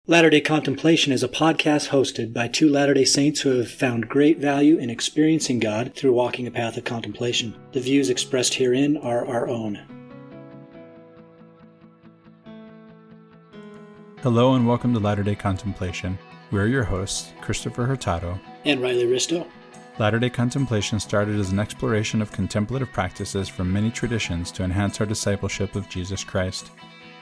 Latter-day Contemplation is a podcast hosted by two Latter-day Saints who have found great value in experiencing God through walking a path of contemplation. The views expressed herein are our own. Hello and welcome to Latter-day Contemplation. We're your hosts, Christopher Hurtado And Riley Risto. Latter-day Contemplation started as an exploration of contemplative practices from many traditions to enhance our discipleship of Jesus Christ.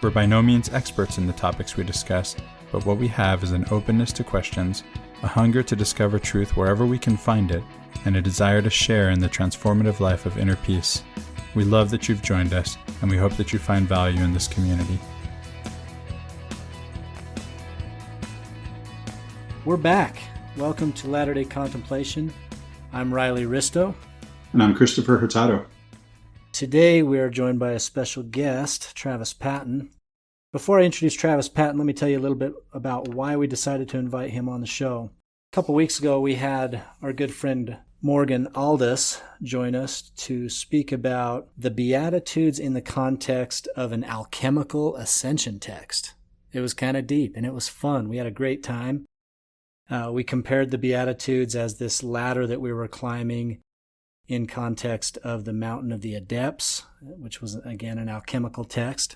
We're by no means experts in the topics we discuss, but what we have is an openness to questions, a hunger to discover truth wherever we can find it, and a desire to share in the transformative life of inner peace. We love that you've joined us, and we hope that you find value in this community. We're back. Welcome to Latter-day Contemplation. I'm Riley Risto. And I'm Christopher Hurtado. Today we are joined by a special guest, Travis Patten. Before I introduce Travis Patten, let me tell you a little bit about why we decided to invite him on the show. A couple weeks ago, we had our good friend Morgan Aldous join us to speak about the Beatitudes in the context of an alchemical ascension text. It was kind of deep, and it was fun. We had a great time. We compared the Beatitudes as this ladder that we were climbing in context of the Mountain of the Adepts, which was, again, an alchemical text.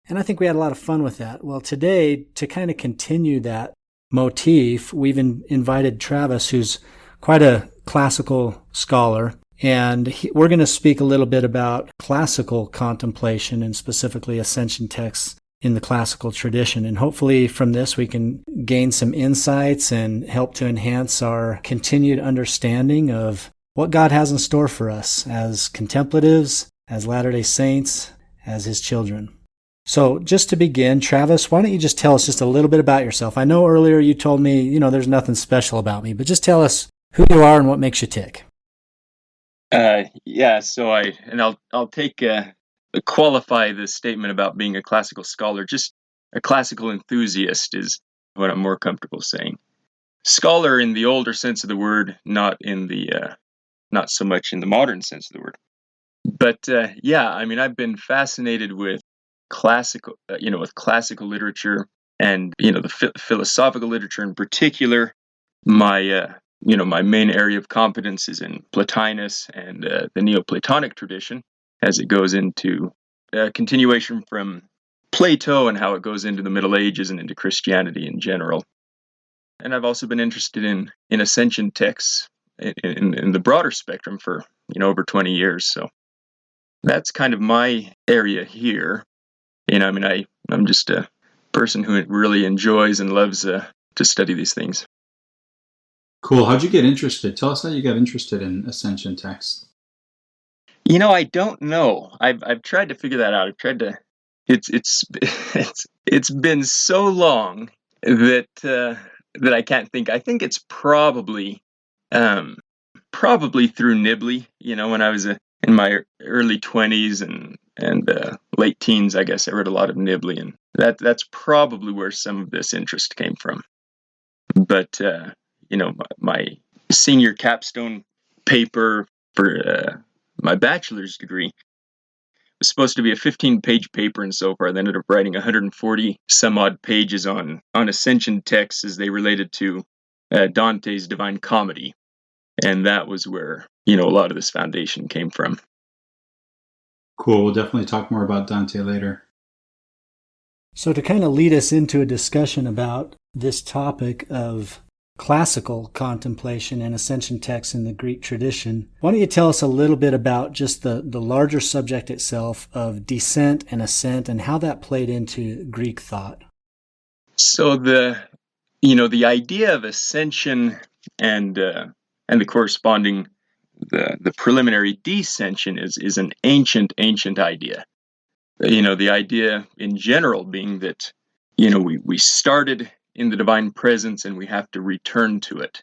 And I think we had a lot of fun with that. Well, today, to kind of continue that motif, we've invited Travis, who's quite a classical scholar, and we're going to speak a little bit about classical contemplation and specifically ascension texts in the classical tradition. And hopefully from this we can gain some insights and help to enhance our continued understanding of what God has in store for us as contemplatives, as Latter-day Saints, as His children. So just to begin, Travis, why don't you just tell us just a little bit about yourself? I know earlier you told me, there's nothing special about me, but just tell us who you are and what makes you tick. I'll take qualify this statement about being a classical scholar. Just a classical enthusiast is what I'm more comfortable saying. Scholar in the older sense of the word, not so much in the modern sense of the word. But I've been fascinated with classical literature and the philosophical literature in particular. My main area of competence is in Plotinus and the Neoplatonic tradition, as it goes into continuation from Plato and how it goes into the Middle Ages and into Christianity in general. And I've also been interested in ascension texts in the broader spectrum for over 20 years. So that's kind of my area here. I'm just a person who really enjoys and loves to study these things. Cool. How'd you get interested? Tell us how you got interested in ascension texts. I don't know. I've tried to figure that out. I've tried to. It's been so long that I can't think. I think it's probably through Nibley. When I was in my early 20s and late teens, I guess I read a lot of Nibley, and that's probably where some of this interest came from. But my senior capstone paper for my bachelor's degree was supposed to be a 15-page paper, and so far I ended up writing 140 some odd pages on ascension texts as they related to Dante's Divine Comedy, and that was where a lot of this foundation came from. Cool. We'll definitely talk more about Dante later. So to kind of lead us into a discussion about this topic of classical contemplation and ascension texts in the Greek tradition, why don't you tell us a little bit about just the larger subject itself of descent and ascent and how that played into Greek thought? So the idea of ascension and the corresponding the preliminary descension is an ancient idea. The idea in general being that we started in the divine presence and we have to return to it.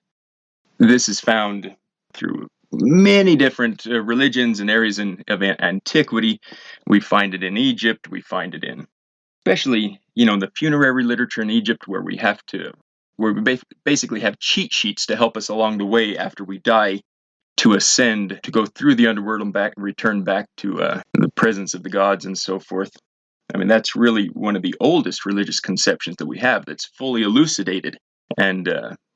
This is found through many different religions and areas of antiquity. We find it in Egypt. We find it in, especially, the funerary literature in Egypt, where we basically have cheat sheets to help us along the way after we die to ascend, to go through the underworld and return back to the presence of the gods and so forth. I mean, that's really one of the oldest religious conceptions that we have that's fully elucidated. And,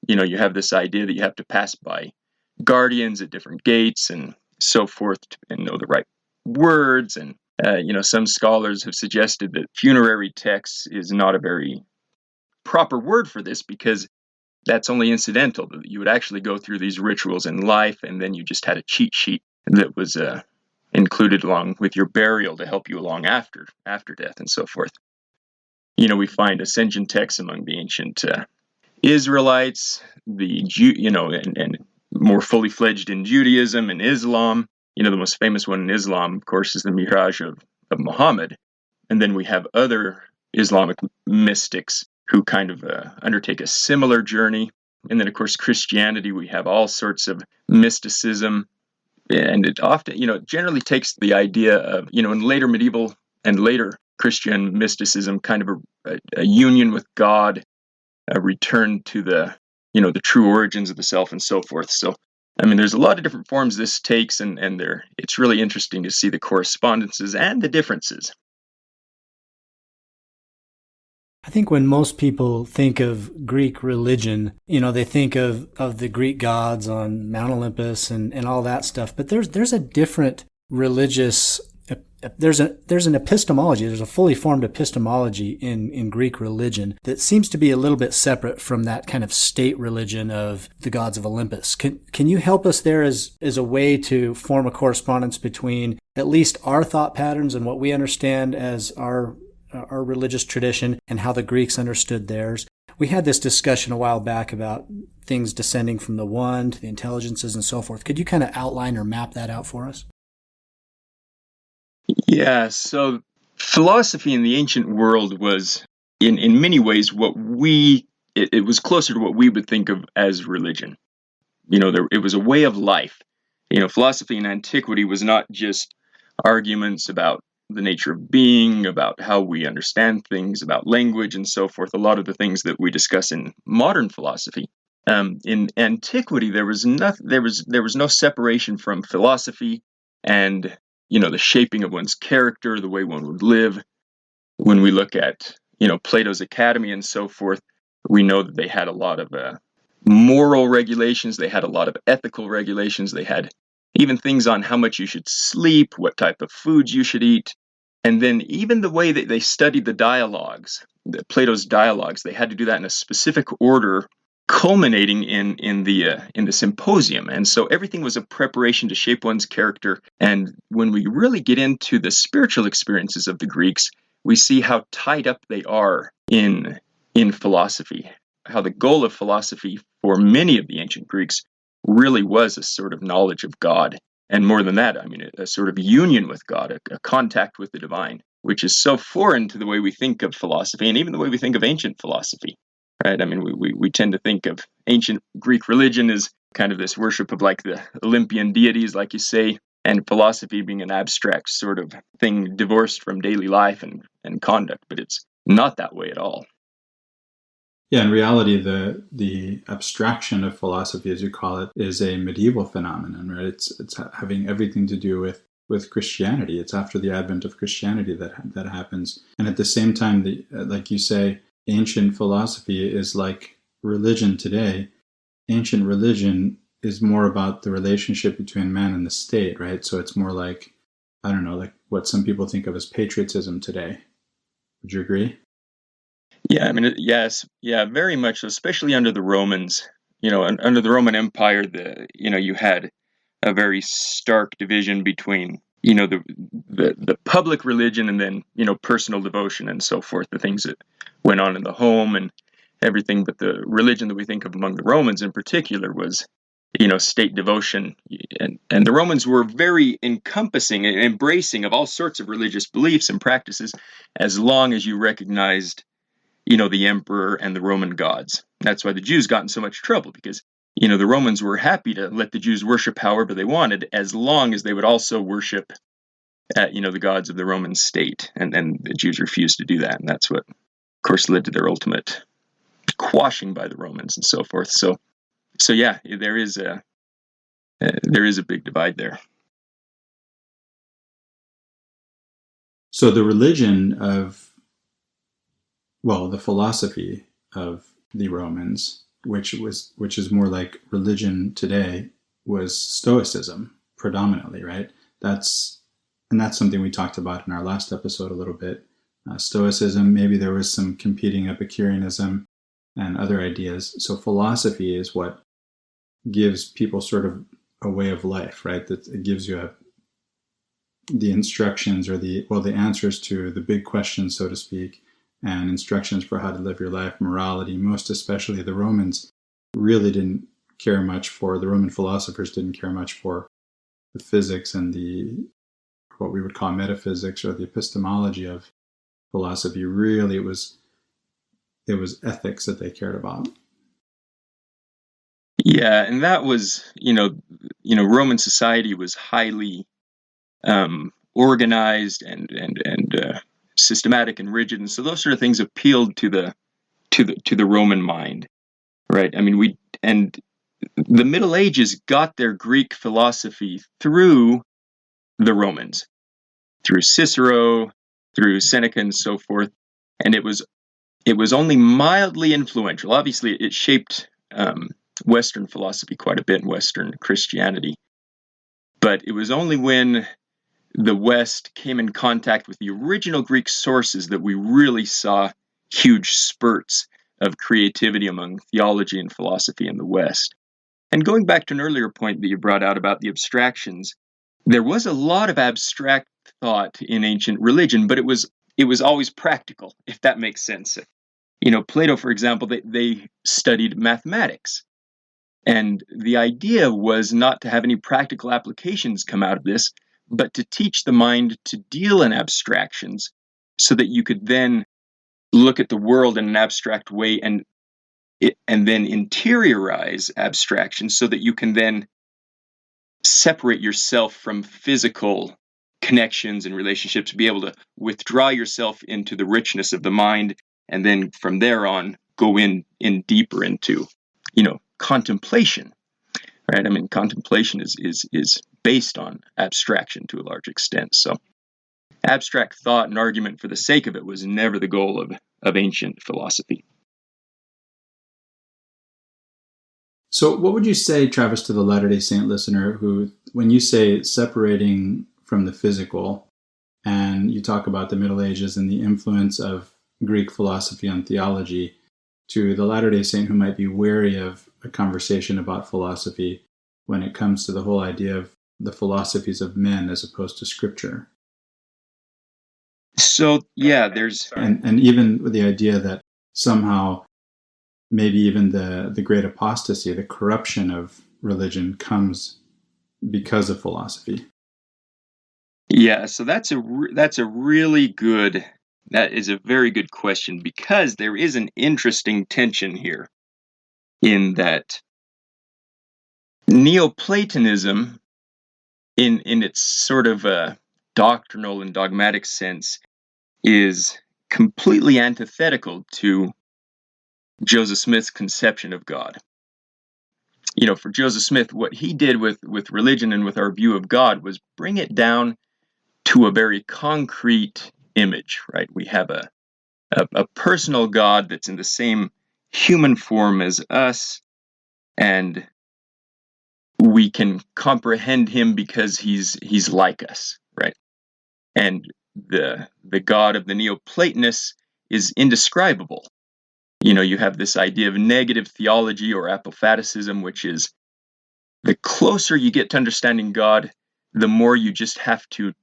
you have this idea that you have to pass by guardians at different gates and so forth and know the right words. And, some scholars have suggested that funerary text is not a very proper word for this because that's only incidental. You would actually go through these rituals in life, and then you just had a cheat sheet that was included along with your burial to help you along after death and so forth. We find ascension texts among the ancient Israelites, and more fully fledged in Judaism and Islam. The most famous one in Islam, of course, is the Miraj of Muhammad. And then we have other Islamic mystics who kind of undertake a similar journey. And then, of course, Christianity, we have all sorts of mysticism. And it often, generally takes the idea of, in later medieval and later Christian mysticism, kind of a union with God, a return to the true origins of the self and so forth. So, I mean, there's a lot of different forms this takes, and it's really interesting to see the correspondences and the differences. I think when most people think of Greek religion, they think of the Greek gods on Mount Olympus and all that stuff. But there's a different religious, there's an epistemology, there's a fully formed epistemology in Greek religion that seems to be a little bit separate from that kind of state religion of the gods of Olympus. Can you help us there as a way to form a correspondence between at least our thought patterns and what we understand as our religious tradition and how the Greeks understood theirs? We had this discussion a while back about things descending from the one to the intelligences and so forth. Could you kind of outline or map that out for us? Yeah, so philosophy in the ancient world was, in many ways, it was closer to what we would think of as religion. It was a way of life. Philosophy in antiquity was not just arguments about the nature of being, about how we understand things, about language and so forth, a lot of the things that we discuss in modern philosophy. In antiquity, there was no separation from philosophy and the shaping of one's character, the way one would live. When we look at Plato's Academy and so forth, we know that they had a lot of moral regulations, they had a lot of ethical regulations, they had even things on how much you should sleep, what type of foods you should eat. And then even the way that they studied the dialogues, Plato's dialogues, they had to do that in a specific order, culminating in the symposium. And so everything was a preparation to shape one's character. And when we really get into the spiritual experiences of the Greeks, we see how tied up they are in philosophy, how the goal of philosophy for many of the ancient Greeks really was a sort of knowledge of God. And more than that, I mean, a sort of union with God, a contact with the divine, which is so foreign to the way we think of philosophy and even the way we think of ancient philosophy, right? I mean, we tend to think of ancient Greek religion as kind of this worship of like the Olympian deities, like you say, and philosophy being an abstract sort of thing divorced from daily life and conduct. But it's not that way at all. Yeah, in reality, the abstraction of philosophy, as you call it, is a medieval phenomenon, right? It's having everything to do with Christianity. It's after the advent of Christianity that happens. And at the same time, like you say, ancient philosophy is like religion today. Ancient religion is more about the relationship between man and the state, right? So it's more like, I don't know, like what some people think of as patriotism today. Would you agree? Yeah, I mean, yes, yeah, very much so, especially under the Romans. Under the Roman Empire, you had a very stark division between, the public religion and then, personal devotion and so forth, the things that went on in the home and everything. But the religion that we think of among the Romans in particular was, state devotion. And the Romans were very encompassing and embracing of all sorts of religious beliefs and practices as long as you recognized the emperor and the Roman gods. That's why the Jews got in so much trouble, because, the Romans were happy to let the Jews worship however they wanted, as long as they would also worship, the gods of the Roman state. And the Jews refused to do that. And that's what, of course, led to their ultimate quashing by the Romans and so forth. So yeah, there is a big divide there. So the religion of, well, the philosophy of the Romans, which is more like religion today, was Stoicism predominantly, right? That's something we talked about in our last episode a little bit. Stoicism, maybe there was some competing Epicureanism and other ideas. So philosophy is what gives people sort of a way of life, right? That it gives you the instructions or the answers to the big questions, so to speak, and instructions for how to live your life, morality. Most especially the Romans really didn't care much for, the Roman philosophers didn't care much for the physics and the, what we would call metaphysics or the epistemology of philosophy. Really, it was ethics that they cared about. Yeah, and that was, Roman society was highly organized and systematic and rigid, and so those sort of things appealed to the Roman mind, right? I mean, the Middle Ages got their Greek philosophy through the Romans, through Cicero, through Seneca, and so forth, and it was only mildly influential. Obviously, it shaped Western philosophy quite a bit, in Western Christianity, but it was only when the West came in contact with the original Greek sources that we really saw huge spurts of creativity among theology and philosophy in the West. And going back to an earlier point that you brought out about the abstractions, there was a lot of abstract thought in ancient religion, but it was always practical, if that makes sense. Plato, for example, they studied mathematics. And the idea was not to have any practical applications come out of this, but to teach the mind to deal in abstractions so that you could then look at the world in an abstract way and then interiorize abstractions so that you can then separate yourself from physical connections and relationships, be able to withdraw yourself into the richness of the mind, and then from there on go in deeper into, contemplation. Right? I mean, contemplation is based on abstraction to a large extent. So abstract thought and argument for the sake of it was never the goal of ancient philosophy. So what would you say, Travis, to the Latter-day Saint listener who, when you say separating from the physical, and you talk about the Middle Ages and the influence of Greek philosophy on theology, to the Latter-day Saint who might be wary of a conversation about philosophy when it comes to the whole idea of the philosophies of men as opposed to Scripture? So, yeah, there's... And even with the idea that somehow maybe even the great apostasy, the corruption of religion comes because of philosophy. Yeah, so that is a very good question, because there is an interesting tension here in that Neoplatonism, in its sort of a doctrinal and dogmatic sense, is completely antithetical to Joseph Smith's conception of God. For Joseph Smith, what he did with religion and with our view of God was bring it down to a very concrete image, right? We have a personal God that's in the same human form as us, and we can comprehend him because he's like us, right? And the God of the Neoplatonists is indescribable. You have this idea of negative theology or apophaticism, which is the closer you get to understanding God, the more you just have to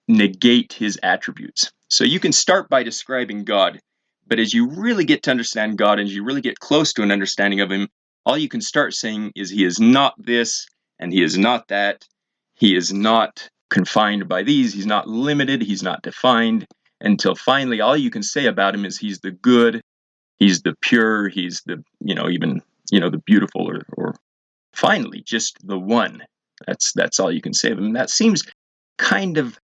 negate his attributes. So you can start by describing God, but as you really get to understand God and you really get close to an understanding of him, all you can start saying is he is not this and he is not that. He is not confined by these. He's not limited. He's not defined, until finally all you can say about him is he's the good, he's the pure, he's the, the beautiful, or finally just the one. That's all you can say of him. That seems kind of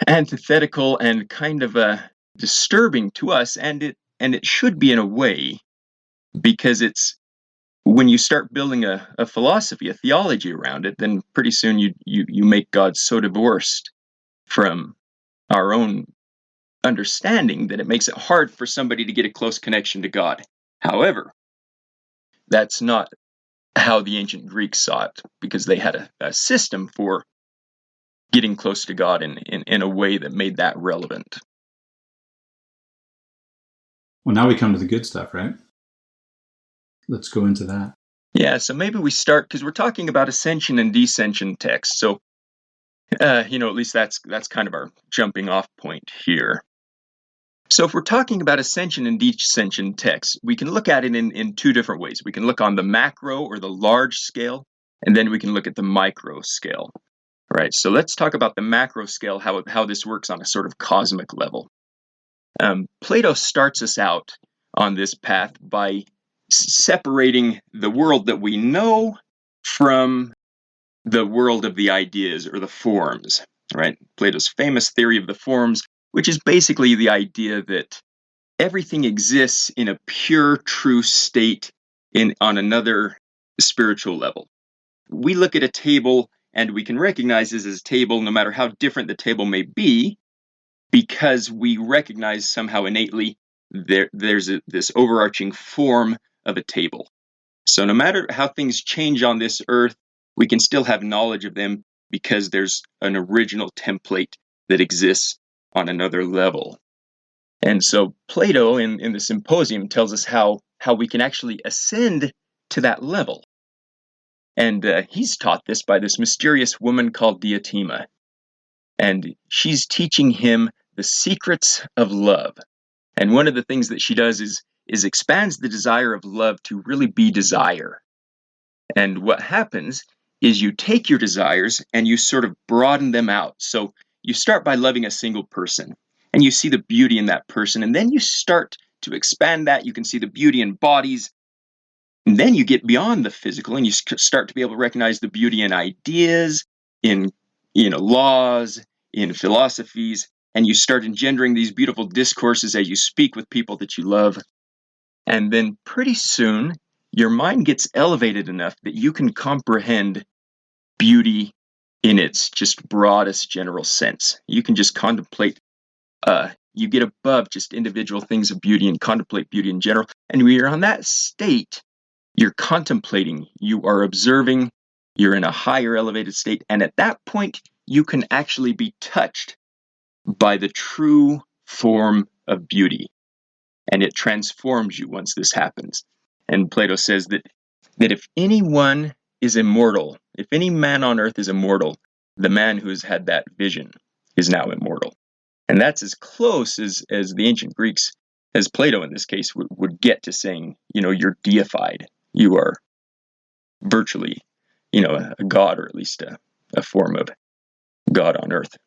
antithetical and kind of disturbing to us, and it should be in a way, because it's when you start building a philosophy, a theology around it, then pretty soon you make God so divorced from our own understanding that it makes it hard for somebody to get a close connection to God. However, that's not how the ancient Greeks saw it, because they had a system for getting close to God in a way that made that relevant. Well, now we come to the good stuff, right? Let's go into that. Yeah, so maybe we start, because we're talking about ascension and descension texts. So, at least that's kind of our jumping off point here. So if we're talking about ascension and descension texts, we can look at it in two different ways. We can look on the macro or the large scale, and then we can look at the micro scale. All right, so let's talk about the macro scale, how this works on a sort of cosmic level. Plato starts us out on this path by separating the world that we know from the world of the ideas or the forms, right? Plato's famous theory of the forms, which is basically the idea that everything exists in a pure, true state on another spiritual level. We look at a table and we can recognize this as a table no matter how different the table may be, because we recognize somehow innately there's this overarching form of a table. So no matter how things change on this earth, we can still have knowledge of them because there's an original template that exists on another level. And so Plato in the Symposium tells us how we can actually ascend to that level. And he's taught this by this mysterious woman called Diotima. And she's teaching him the secrets of love. And one of the things that she does is expands the desire of love to really be desire. And what happens is you take your desires and you sort of broaden them out. So you start by loving a single person, and you see the beauty in that person, and then you start to expand that. You can see the beauty in bodies, and then you get beyond the physical, and you start to be able to recognize the beauty in ideas, in laws, in philosophies, and you start engendering these beautiful discourses as you speak with people that you love. And then pretty soon, your mind gets elevated enough that you can comprehend beauty in its just broadest general sense. You can just contemplate, you get above just individual things of beauty and contemplate beauty in general. And when you're on that state, you're contemplating, you are observing, you're in a higher elevated state. And at that point, you can actually be touched by the true form of beauty. And it transforms you once this happens. And Plato says that if anyone is immortal, if any man on earth is immortal, the man who has had that vision is now immortal. And that's as close as the ancient Greeks, as Plato in this case, would get to saying, you're deified. You are virtually, a god, or at least a form of God on earth.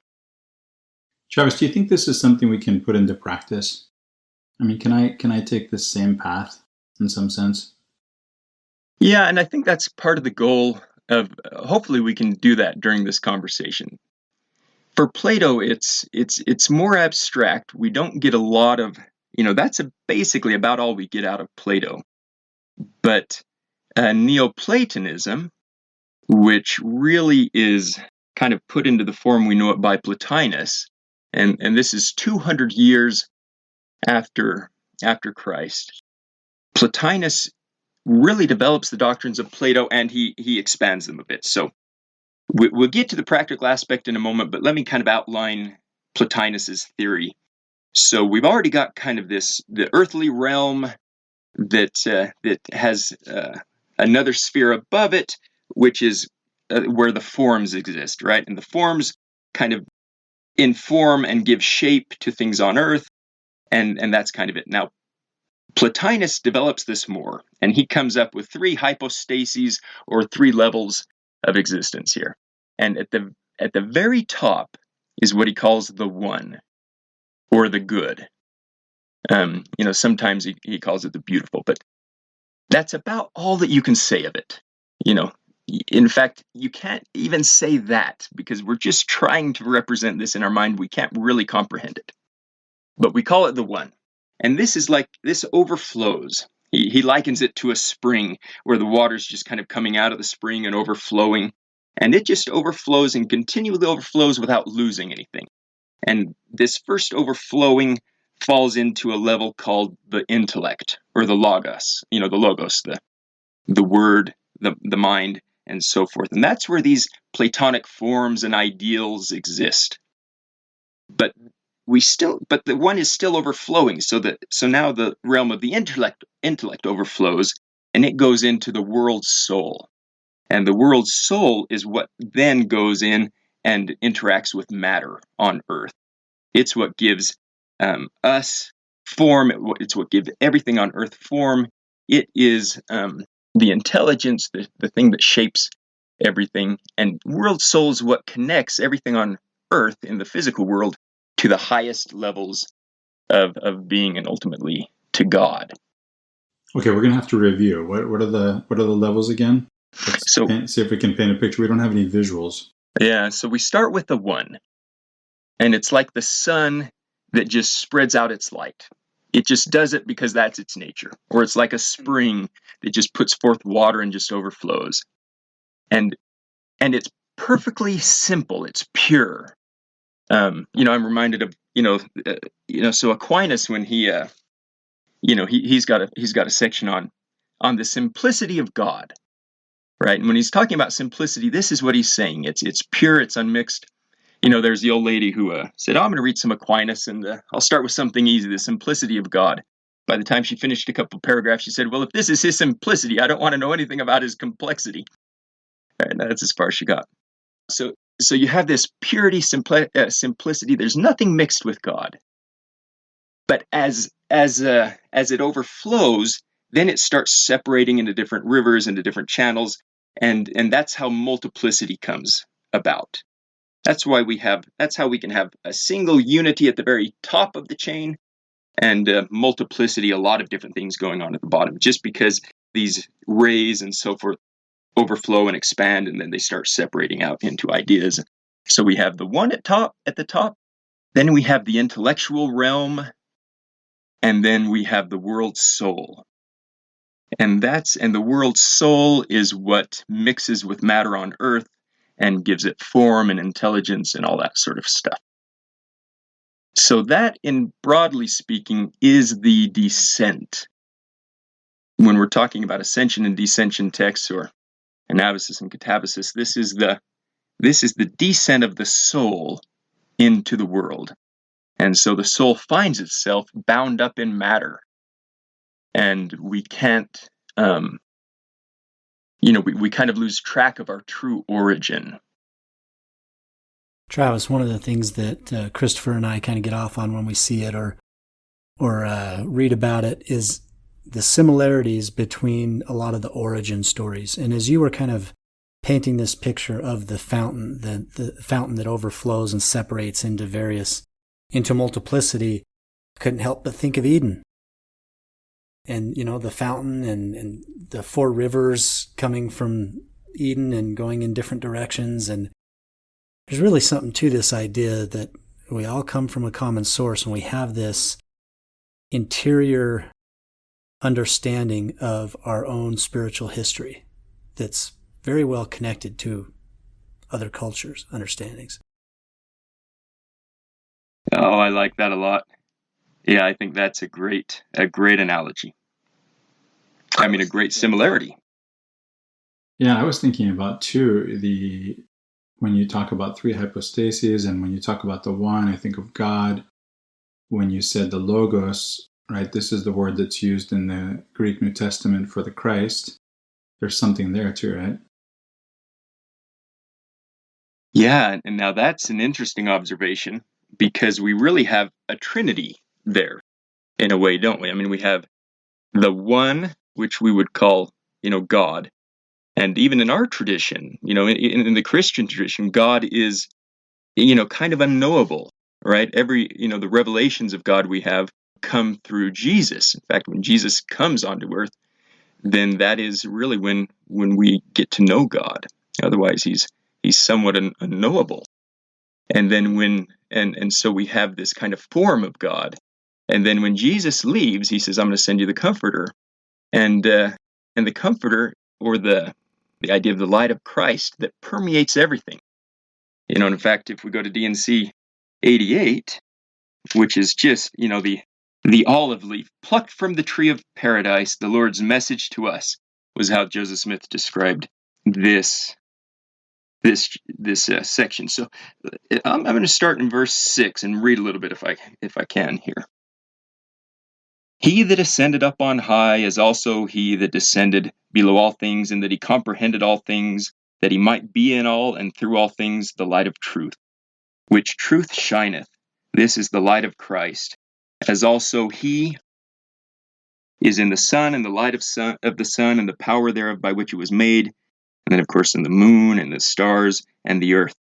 Travis, do you think this is something we can put into practice? I mean, can I take this same path in some sense? Yeah, and I think that's part of the goal of hopefully we can do that during this conversation. For Plato, it's more abstract. We don't get a lot of, that's basically about all we get out of Plato. But Neoplatonism, which really is kind of put into the form we know it by Plotinus, and this is 200 years after Christ. Plotinus really develops the doctrines of Plato, and he expands them a bit. So we'll get to the practical aspect in a moment, but let me kind of outline Plotinus's theory. So we've already got kind of the earthly realm that has another sphere above it, which is where the forms exist, right? And the forms kind of inform and give shape to things on earth, and that's kind of it. Now, Plotinus develops this more, and he comes up with three hypostases, or three levels of existence here. And at the very top is what he calls the one, or the good. Sometimes he calls it the beautiful, but that's about all that you can say of it. In fact, you can't even say that, because we're just trying to represent this in our mind. We can't really comprehend it. But we call it the one. And this overflows. He likens it to a spring where the water's just kind of coming out of the spring and overflowing. And it just overflows and continually overflows without losing anything. And this first overflowing falls into a level called the intellect, or the logos, the word, the mind, and so forth. And that's where these Platonic forms and ideals exist. But the one is still overflowing, so now the realm of the intellect overflows, and it goes into the world soul. And the world soul is what then goes in and interacts with matter on earth. It's what gives us form. It's what gives everything on earth form. It is the intelligence, the thing that shapes everything. And world soul is what connects everything on earth in the physical world to the highest levels of being and ultimately to God. Okay, we're gonna have to review. What are the levels again? Let's see if we can paint a picture. We don't have any visuals. Yeah, so we start with the one. And it's like the sun that just spreads out its light. It just does it because that's its nature. Or it's like a spring that just puts forth water and just overflows. And it's perfectly simple. It's pure. I'm reminded of so Aquinas, when he's got a section on the simplicity of God, right? And when he's talking about simplicity, this is what he's saying. It's pure. It's unmixed. There's the old lady who said, I'm going to read some Aquinas, and I'll start with something easy, the simplicity of God. By the time she finished a couple paragraphs, she said, well, if this is his simplicity, I don't want to know anything about his complexity. All right, that's as far as she got. So you have this purity, simplicity. There's nothing mixed with God. But as it overflows, then it starts separating into different rivers, into different channels, and that's how multiplicity comes about. That's how we can have a single unity at the very top of the chain, and multiplicity, a lot of different things going on at the bottom, just because these rays and so forth overflow and expand, and then they start separating out into ideas. So we have the one at the top, then we have the intellectual realm, and then we have the world soul. And the world soul is what mixes with matter on earth and gives it form and intelligence and all that sort of stuff. So that, in broadly speaking, is the descent. When we're talking about ascension and descension texts, or anabasis and catabasis, this is the descent of the soul into the world. And so the soul finds itself bound up in matter. And we can't, we kind of lose track of our true origin. Travis, one of the things that Christopher and I kind of get off on when we see it or read about it is the similarities between a lot of the origin stories. And as you were kind of painting this picture of the fountain, the fountain that overflows and separates into multiplicity, I couldn't help but think of Eden. And, the fountain and the four rivers coming from Eden and going in different directions. And there's really something to this idea that we all come from a common source, and we have this interior understanding of our own spiritual history that's very well connected to other cultures' understandings. Oh, I like that a lot. Yeah, I think that's a great analogy. I mean, a great similarity. Yeah, I was thinking about too, when you talk about three hypostases and when you talk about the one, I think of God. When you said the logos, right, this is the word that's used in the Greek New Testament for the Christ. There's something there too, right? Yeah, and now that's an interesting observation, because we really have a trinity there in a way, don't we? I mean, we have the one, which we would call, God. And even in our tradition, in the Christian tradition, God is, kind of unknowable, right? The revelations of God we have come through Jesus. In fact, when Jesus comes onto earth, then that is really when we get to know God. Otherwise, he's somewhat unknowable. And then so we have this kind of form of God. And then when Jesus leaves, he says, I'm going to send you the Comforter. And the Comforter, or the idea of the light of Christ that permeates everything. And in fact, if we go to D&C, 88, which is just, the olive leaf plucked from the tree of paradise, the Lord's message to us, was how Joseph Smith described this section. So I'm going to start in verse 6 and read a little bit if I can here. He that ascended up on high is also he that descended below all things, and that he comprehended all things, that he might be in all and through all things the light of truth, which truth shineth. This is the light of Christ, as also he is in the sun, and the light of the sun, and the power thereof by which it was made, and then of course in the moon and the stars and the earth.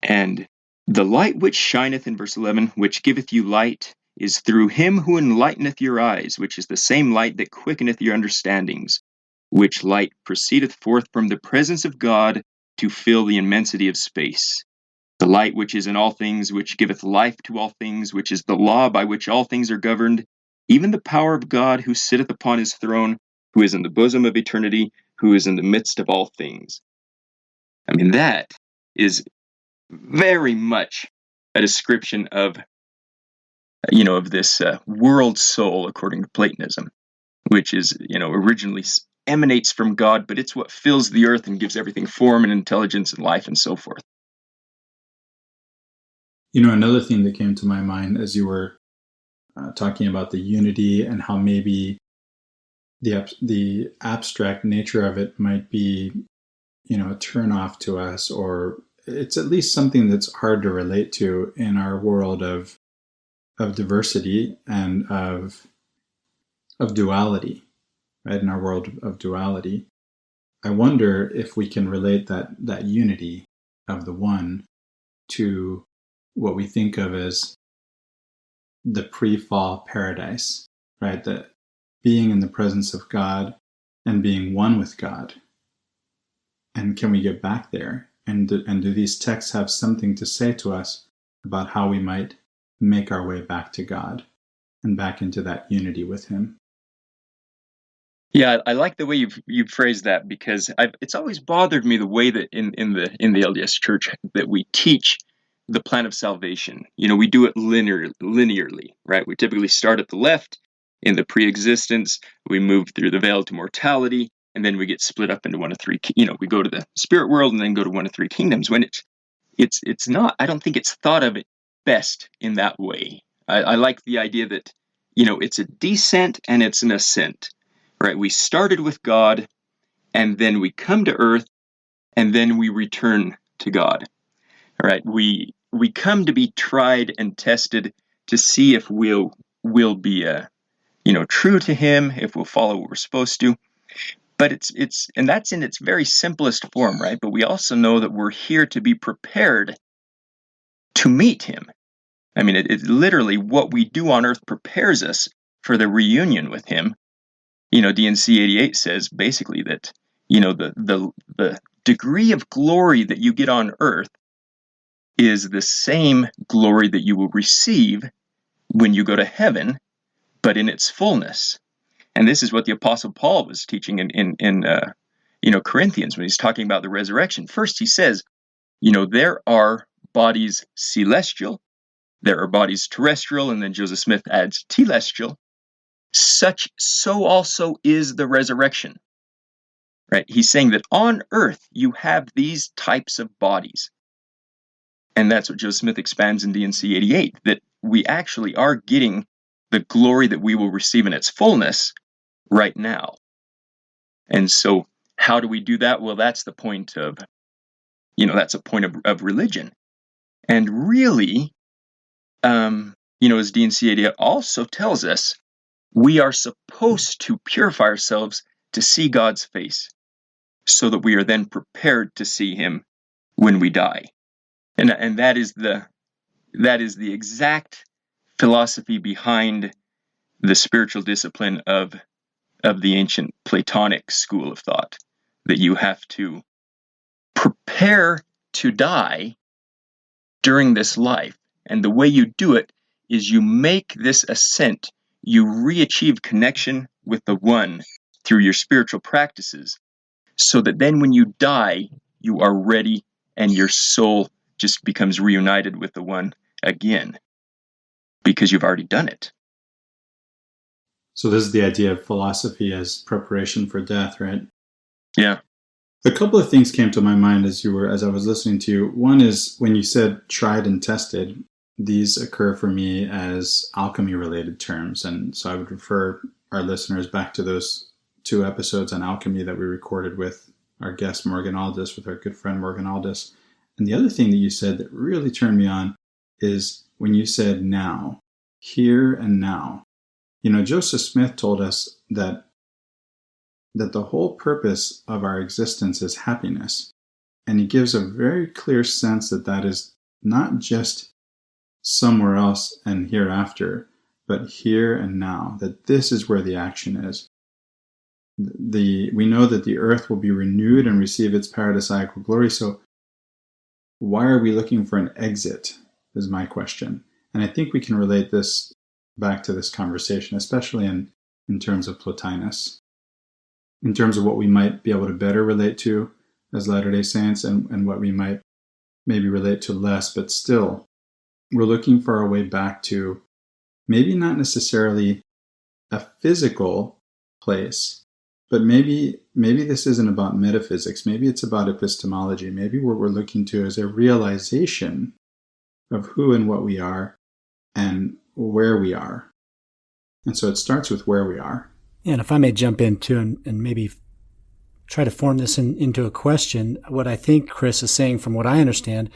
And the light which shineth, in verse 11, which giveth you light, is through him who enlighteneth your eyes, which is the same light that quickeneth your understandings, which light proceedeth forth from the presence of God to fill the immensity of space. The light which is in all things, which giveth life to all things, which is the law by which all things are governed, even the power of God who sitteth upon his throne, who is in the bosom of eternity, who is in the midst of all things. I mean, that is very much a description of this world soul, according to Platonism, which is, originally emanates from God, but it's what fills the earth and gives everything form and intelligence and life and so forth. Another thing that came to my mind as you were talking about the unity and how maybe the abstract nature of it might be, a turnoff to us, or it's at least something that's hard to relate to in our world of diversity and of duality, right? In our world of duality, I wonder if we can relate that unity of the one to what we think of as the pre-fall paradise, right? That being in the presence of God and being one with God. And can we get back there? And do these texts have something to say to us about how we might make our way back to God and back into that unity with him? Yeah, I like the way you've phrased that, because it's always bothered me the way that in the LDS Church that we teach the plan of salvation. We do it linearly, right? We typically start at the left in the pre-existence, we move through the veil to mortality, and then we get split up into one of three. We go to the spirit world and then go to one of three kingdoms. When it's not, I don't think it's thought of it best in that way. I like the idea that it's a descent and it's an ascent. Right, we started with God, and then we come to earth, and then we return to God. All right, we come to be tried and tested to see if we'll be true to Him, if we'll follow what we're supposed to. But it's and that's in its very simplest form, right? But we also know that we're here to be prepared to meet Him. I mean, it literally what we do on earth prepares us for the reunion with Him. DNC 88 says basically that, the degree of glory that you get on earth is the same glory that you will receive when you go to heaven, but in its fullness. And this is what the Apostle Paul was teaching in Corinthians when he's talking about the resurrection. First, he says, there are bodies celestial, there are bodies terrestrial, and then Joseph Smith adds telestial. So also is the resurrection, right? He's saying that on earth you have these types of bodies. And that's what Joseph Smith expands in DNC 88, that we actually are getting the glory that we will receive in its fullness right now. And so how do we do that? Well, that's the point of, that's a point of religion. And really, as DNC 88 also tells us, we are supposed to purify ourselves to see God's face, so that we are then prepared to see Him when we die. And that is the exact philosophy behind the spiritual discipline of the ancient Platonic school of thought, that you have to prepare to die during this life. And the way you do it is you make this ascent. You re-achieve connection with the One through your spiritual practices, so that then when you die, you are ready and your soul just becomes reunited with the one again, because you've already done it. So this is the idea of philosophy as preparation for death, right? Yeah. A couple of things came to my mind as I was listening to you. One is when you said tried and tested, these occur for me as alchemy-related terms. And so I would refer our listeners back to those 2 episodes on alchemy that we recorded with our guest Morgan Aldis, with our good friend Morgan Aldis. And the other thing that you said that really turned me on is when you said now, here and now. You know, Joseph Smith told us that the whole purpose of our existence is happiness. And he gives a very clear sense that is not just somewhere else and hereafter, but here and now, that this is where the action is. We know that the earth will be renewed and receive its paradisiacal glory. So why are we looking for an exit, is my question. And I think we can relate this back to this conversation, especially in terms of Plotinus, in terms of what we might be able to better relate to as Latter-day Saints and what we might maybe relate to less, but still, we're looking for our way back to maybe not necessarily a physical place, but maybe this isn't about metaphysics. Maybe it's about epistemology. Maybe what we're looking to is a realization of who and what we are and where we are. And so it starts with where we are. And if I may jump in too and maybe try to form this into a question, what I think Chris is saying, from what I understand,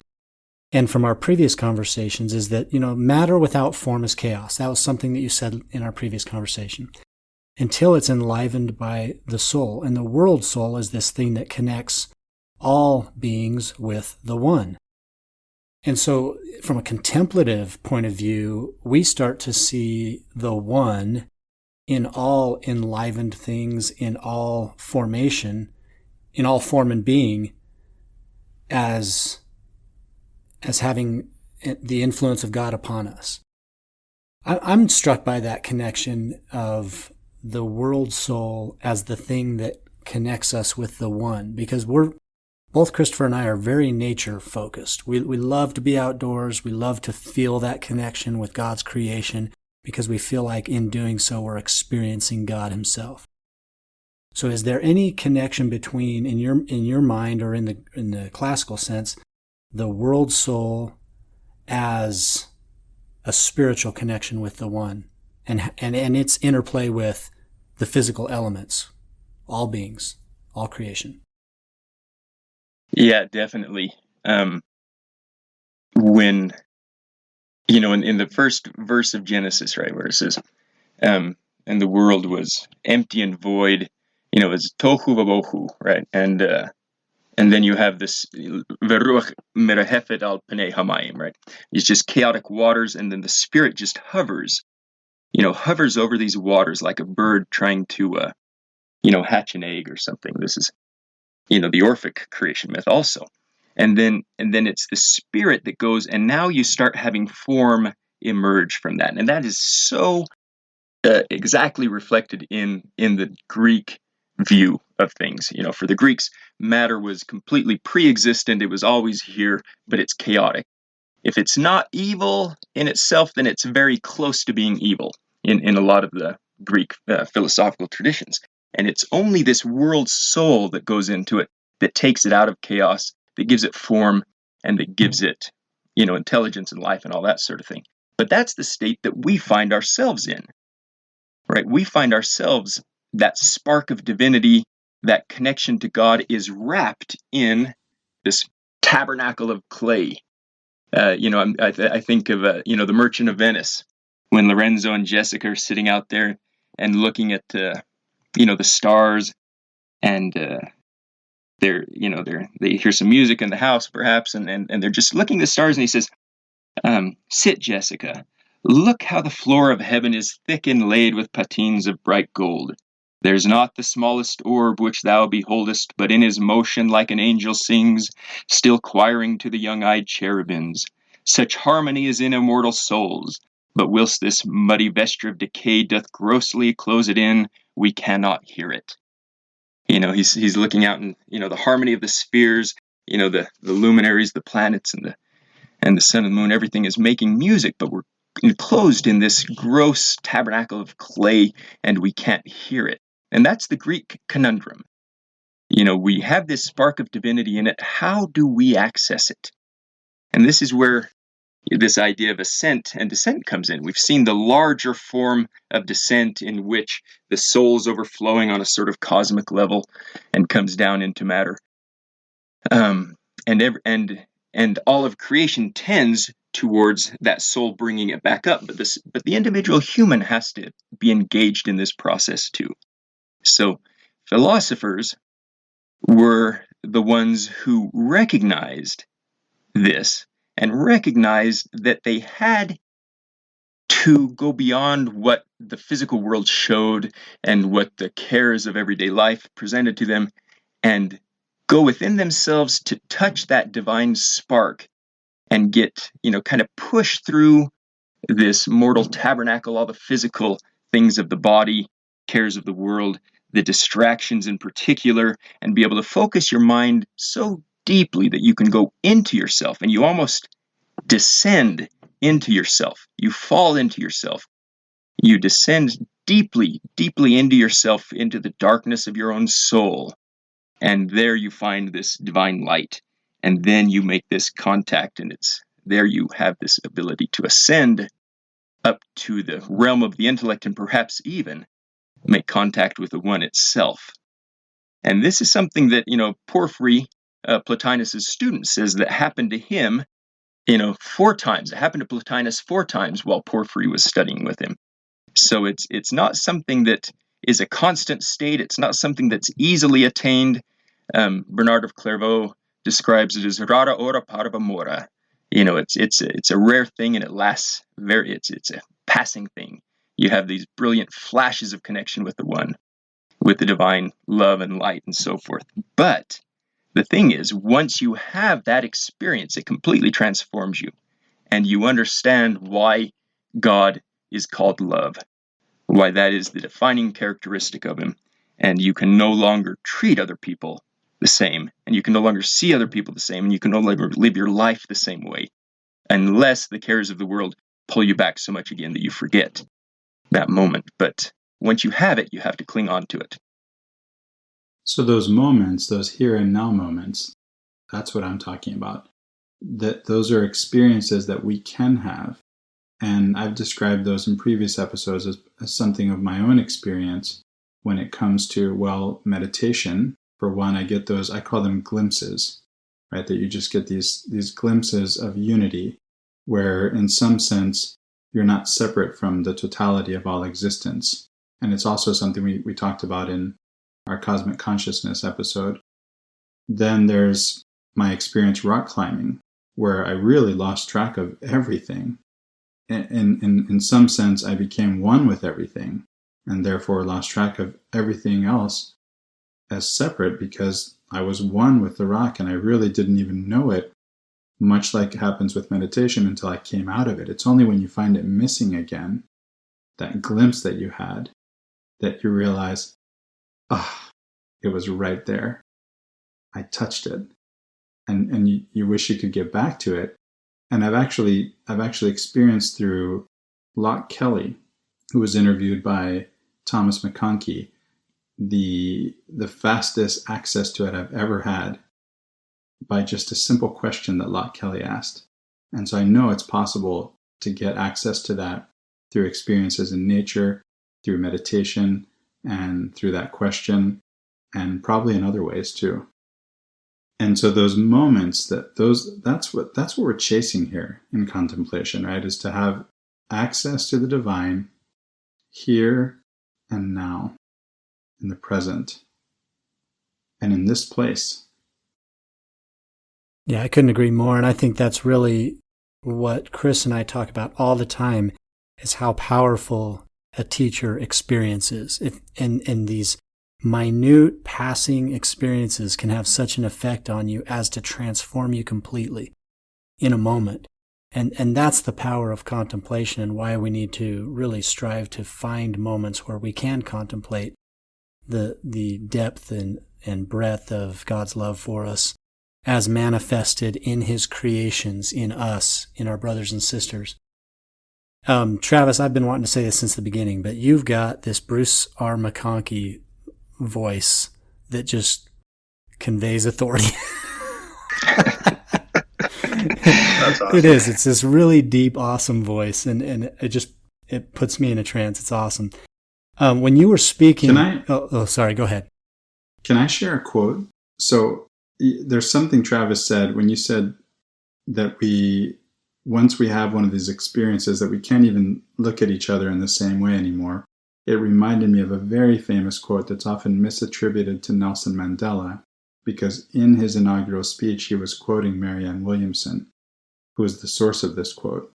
and from our previous conversations, is that, matter without form is chaos. That was something that you said in our previous conversation. Until it's enlivened by the soul. And the world soul is this thing that connects all beings with the one. And so from a contemplative point of view, we start to see the one in all enlivened things, in all formation, in all form and being, as having the influence of God upon us. I'm struck by that connection of the world soul as the thing that connects us with the one, because both Christopher and I are very nature focused. We love to be outdoors. We love to feel that connection with God's creation, because we feel like in doing so we're experiencing God himself. So is there any connection between, in your mind or in the classical sense, the world soul as a spiritual connection with the one, and its interplay with the physical elements, all beings, all creation? Yeah, definitely. When, in the first verse of Genesis, right, where it says, and the world was empty and void, it's tohu vabohu, right? And then you have this veruach merehefet al pnei hamayim, right? It's just chaotic waters, and then the Spirit just hovers over these waters like a bird trying to, hatch an egg or something. This is, the Orphic creation myth also. And then it's the Spirit that goes, and now you start having form emerge from that. And that is so exactly reflected in the Greek view of things. For the Greeks, matter was completely pre-existent. It was always here, but it's chaotic. If it's not evil in itself, then it's very close to being evil in a lot of the Greek philosophical traditions. And it's only this world soul that goes into it, that takes it out of chaos, that gives it form, and that gives it, intelligence and life and all that sort of thing. But that's the state that we find ourselves in, right? We find ourselves, that spark of divinity, that connection to God is wrapped in this tabernacle of clay. I think of, the Merchant of Venice, when Lorenzo and Jessica are sitting out there and looking at, the stars, and they hear some music in the house perhaps, and they're just looking at the stars, and he says, sit, Jessica, look how the floor of heaven is thick inlaid with patines of bright gold. There's not the smallest orb which thou beholdest, but in his motion like an angel sings, still choiring to the young-eyed cherubims. Such harmony is in immortal souls, but whilst this muddy vesture of decay doth grossly close it in, we cannot hear it. He's looking out, and the harmony of the spheres, the luminaries, the planets, and and the sun and the moon, everything is making music, but we're enclosed in this gross tabernacle of clay, and we can't hear it. And that's the Greek conundrum. We have this spark of divinity in it. How do we access it? And this is where this idea of ascent and descent comes in. We've seen the larger form of descent in which the soul's overflowing on a sort of cosmic level and comes down into matter. And all of creation tends towards that soul bringing it back up. But the individual human has to be engaged in this process too. So philosophers were the ones who recognized this and recognized that they had to go beyond what the physical world showed and what the cares of everyday life presented to them, and go within themselves to touch that divine spark and get, kind of push through this mortal tabernacle, all the physical things of the body, cares of the world, the distractions in particular, and be able to focus your mind so deeply that you can go into yourself and you almost descend into yourself. You fall into yourself. You descend deeply, deeply into yourself, into the darkness of your own soul. And there you find this divine light. And then you make this contact, and there you have this ability to ascend up to the realm of the intellect and perhaps even make contact with the one itself. And this is something that, Porphyry, Plotinus's student, says that happened to him, 4 times. It happened to Plotinus 4 times while Porphyry was studying with him. So it's not something that is a constant state. It's not something that's easily attained. Bernard of Clairvaux describes it as rara ora parva mora. It's a rare thing, and it lasts it's a passing thing. You have these brilliant flashes of connection with the one, with the divine love and light and so forth. But the thing is, once you have that experience, it completely transforms you, and you understand why God is called love, why that is the defining characteristic of him, and you can no longer treat other people the same, and you can no longer see other people the same, and you can no longer live your life the same way, unless the cares of the world pull you back so much again that you forget that moment. But once you have it, you have to cling on to it. So those moments, those here and now moments, that's what I'm talking about. That those are experiences that we can have. And I've described those in previous episodes as something of my own experience when it comes to, meditation. For one, I get those, I call them glimpses, right? That you just get these glimpses of unity where in some sense you're not separate from the totality of all existence. And it's also something we talked about in our cosmic consciousness episode. Then there's my experience rock climbing, where I really lost track of everything. In some sense, I became one with everything, and therefore lost track of everything else as separate, because I was one with the rock and I really didn't even know it, much like it happens with meditation until I came out of it. It's only when you find it missing again, that glimpse that you had, that you realize, it was right there. I touched it. And you wish you could get back to it. And I've actually experienced through Locke Kelly, who was interviewed by Thomas McConkie, the fastest access to it I've ever had by just a simple question that Locke Kelly asked. And so I know it's possible to get access to that through experiences in nature, through meditation, and through that question, and probably in other ways too. And so those moments, that's what we're chasing here in contemplation, right? Is to have access to the divine here and now, in the present, and in this place. Yeah, I couldn't agree more. And I think that's really what Chris and I talk about all the time, is how powerful a teacher experiences. And these minute passing experiences can have such an effect on you as to transform you completely in a moment. And that's the power of contemplation, and why we need to really strive to find moments where we can contemplate the depth and breadth of God's love for us, as manifested in his creations, in us, in our brothers and sisters. Travis, I've been wanting to say this since the beginning, but you've got this Bruce R. McConkie voice that just conveys authority. That's awesome. It is. It's this really deep, awesome voice, and it puts me in a trance. It's awesome. When you were speaking, sorry, go ahead. Can I share a quote? So there's something Travis said when you said that once we have one of these experiences that we can't even look at each other in the same way anymore. It reminded me of a very famous quote that's often misattributed to Nelson Mandela, because in his inaugural speech, he was quoting Marianne Williamson, who is the source of this quote.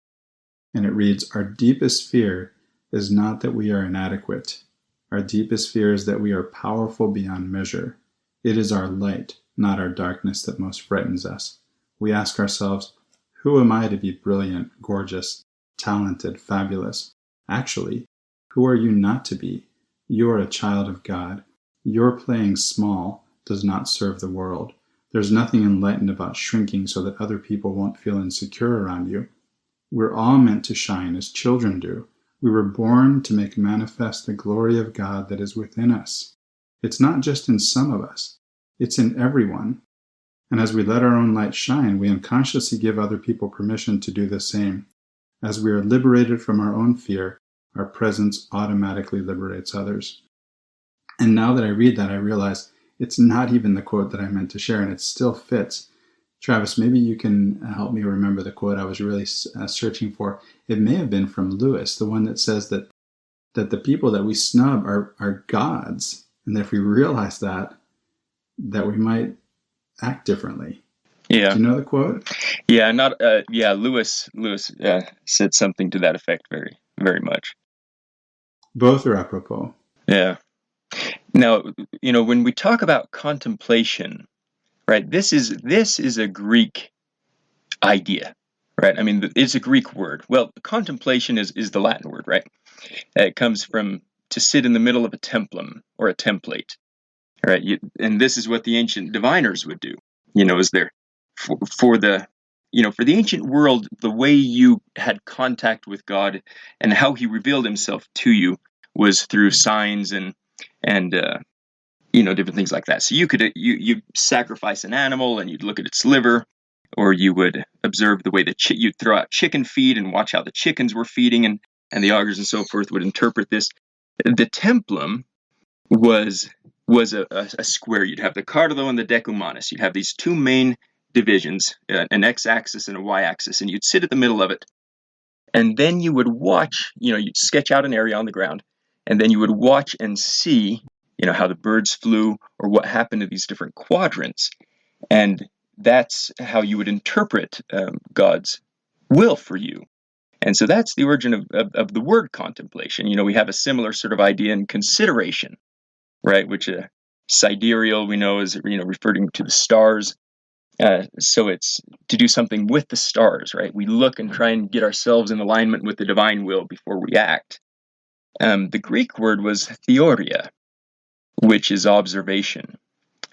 And it reads, "Our deepest fear is not that we are inadequate. Our deepest fear is that we are powerful beyond measure. It is our light, not our darkness, that most frightens us. We ask ourselves, who am I to be brilliant, gorgeous, talented, fabulous? Actually, who are you not to be? You are a child of God. Your playing small does not serve the world. There's nothing enlightened about shrinking so that other people won't feel insecure around you. We're all meant to shine as children do. We were born to make manifest the glory of God that is within us. It's not just in some of us. It's in everyone. And as we let our own light shine, we unconsciously give other people permission to do the same. As we are liberated from our own fear, our presence automatically liberates others." And now that I read that, I realize it's not even the quote that I meant to share, and it still fits. Travis, maybe you can help me remember the quote I was really searching for. It may have been from Lewis, the one that says that the people that we snub are gods, and that if we realize that we might act differently. Yeah. Do you know the quote? Yeah, Lewis said something to that effect very, very much. Both are apropos. Yeah. Now, when we talk about contemplation, right, this is a Greek idea, right? I mean, it's a Greek word. Well, contemplation is the Latin word, right? It comes from to sit in the middle of a templum or a template, right? And this is what the ancient diviners would do, is there for the ancient world, the way you had contact with God and how he revealed himself to you was through signs and different things like that. So you could you sacrifice an animal and you'd look at its liver, or you would observe the way you'd throw out chicken feed and watch how the chickens were feeding, and the augurs and so forth would interpret this. The templum was a square. You'd have the cardo and the decumanus. You'd have these two main divisions, an x-axis and a y-axis, and you'd sit at the middle of it. And then you would watch, you'd sketch out an area on the ground, and then you would watch and see, how the birds flew or what happened to these different quadrants. And that's how you would interpret God's will for you. And so that's the origin of the word contemplation. We have a similar sort of idea in consideration, right? Which sidereal, we know, is referring to the stars. So it's to do something with the stars, right? We look and try and get ourselves in alignment with the divine will before we act. The Greek word was theoria, which is observation.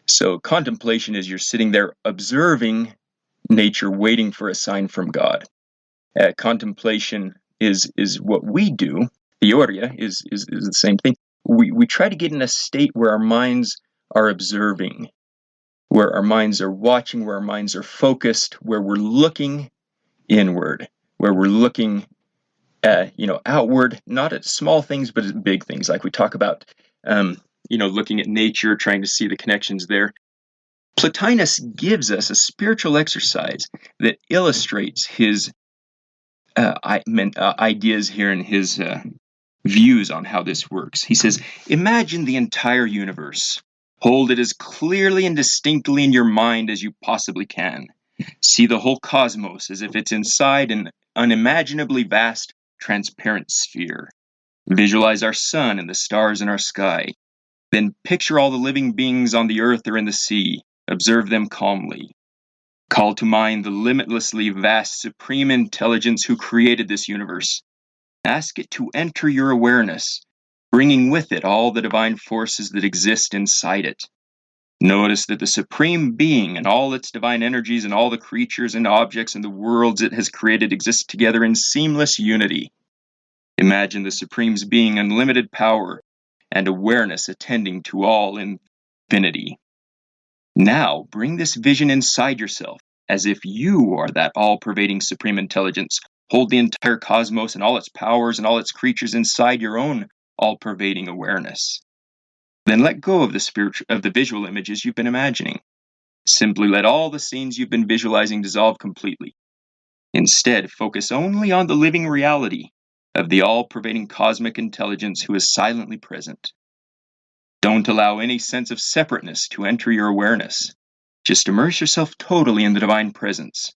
So contemplation is you're sitting there observing nature, waiting for a sign from God. Contemplation is what we do. Theoria is the same thing. We try to get in a state where our minds are observing, where our minds are watching, where our minds are focused, where we're looking inward, where we're looking outward, not at small things, but at big things. Like we talk about, looking at nature, trying to see the connections there. Plotinus gives us a spiritual exercise that illustrates his ideas here and his views on how this works. He says, imagine the entire universe. Hold it as clearly and distinctly in your mind as you possibly can. See the whole cosmos as if it's inside an unimaginably vast, transparent sphere. Visualize our sun and the stars in our sky. Then picture all the living beings on the earth or in the sea. Observe them calmly. Call to mind the limitlessly vast supreme intelligence who created this universe. Ask it to enter your awareness, bringing with it all the divine forces that exist inside it. Notice that the Supreme Being and all its divine energies and all the creatures and objects and the worlds it has created exist together in seamless unity. Imagine the Supreme's being unlimited power and awareness attending to all infinity. Now bring this vision inside yourself, as if you are that all-pervading Supreme Intelligence. Hold the entire cosmos and all its powers and all its creatures inside your own all-pervading awareness. Then let go of the visual images you've been imagining. Simply let all the scenes you've been visualizing dissolve completely. Instead, focus only on the living reality of the all-pervading cosmic intelligence who is silently present. Don't allow any sense of separateness to enter your awareness. Just immerse yourself totally in the divine presence.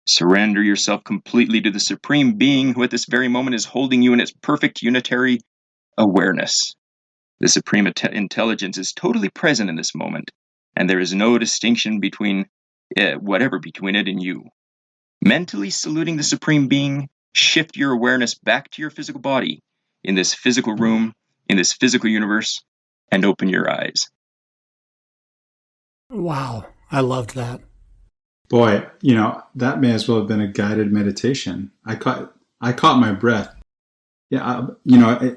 Surrender yourself completely to the Supreme Being who at this very moment is holding you in its perfect unitary awareness. The Supreme Intelligence is totally present in this moment, and there is no distinction between it and you. Mentally saluting the Supreme Being, shift your awareness back to your physical body, in this physical room, in this physical universe, and open your eyes. Wow, I loved that. Boy, that may as well have been a guided meditation. I caught my breath. Yeah,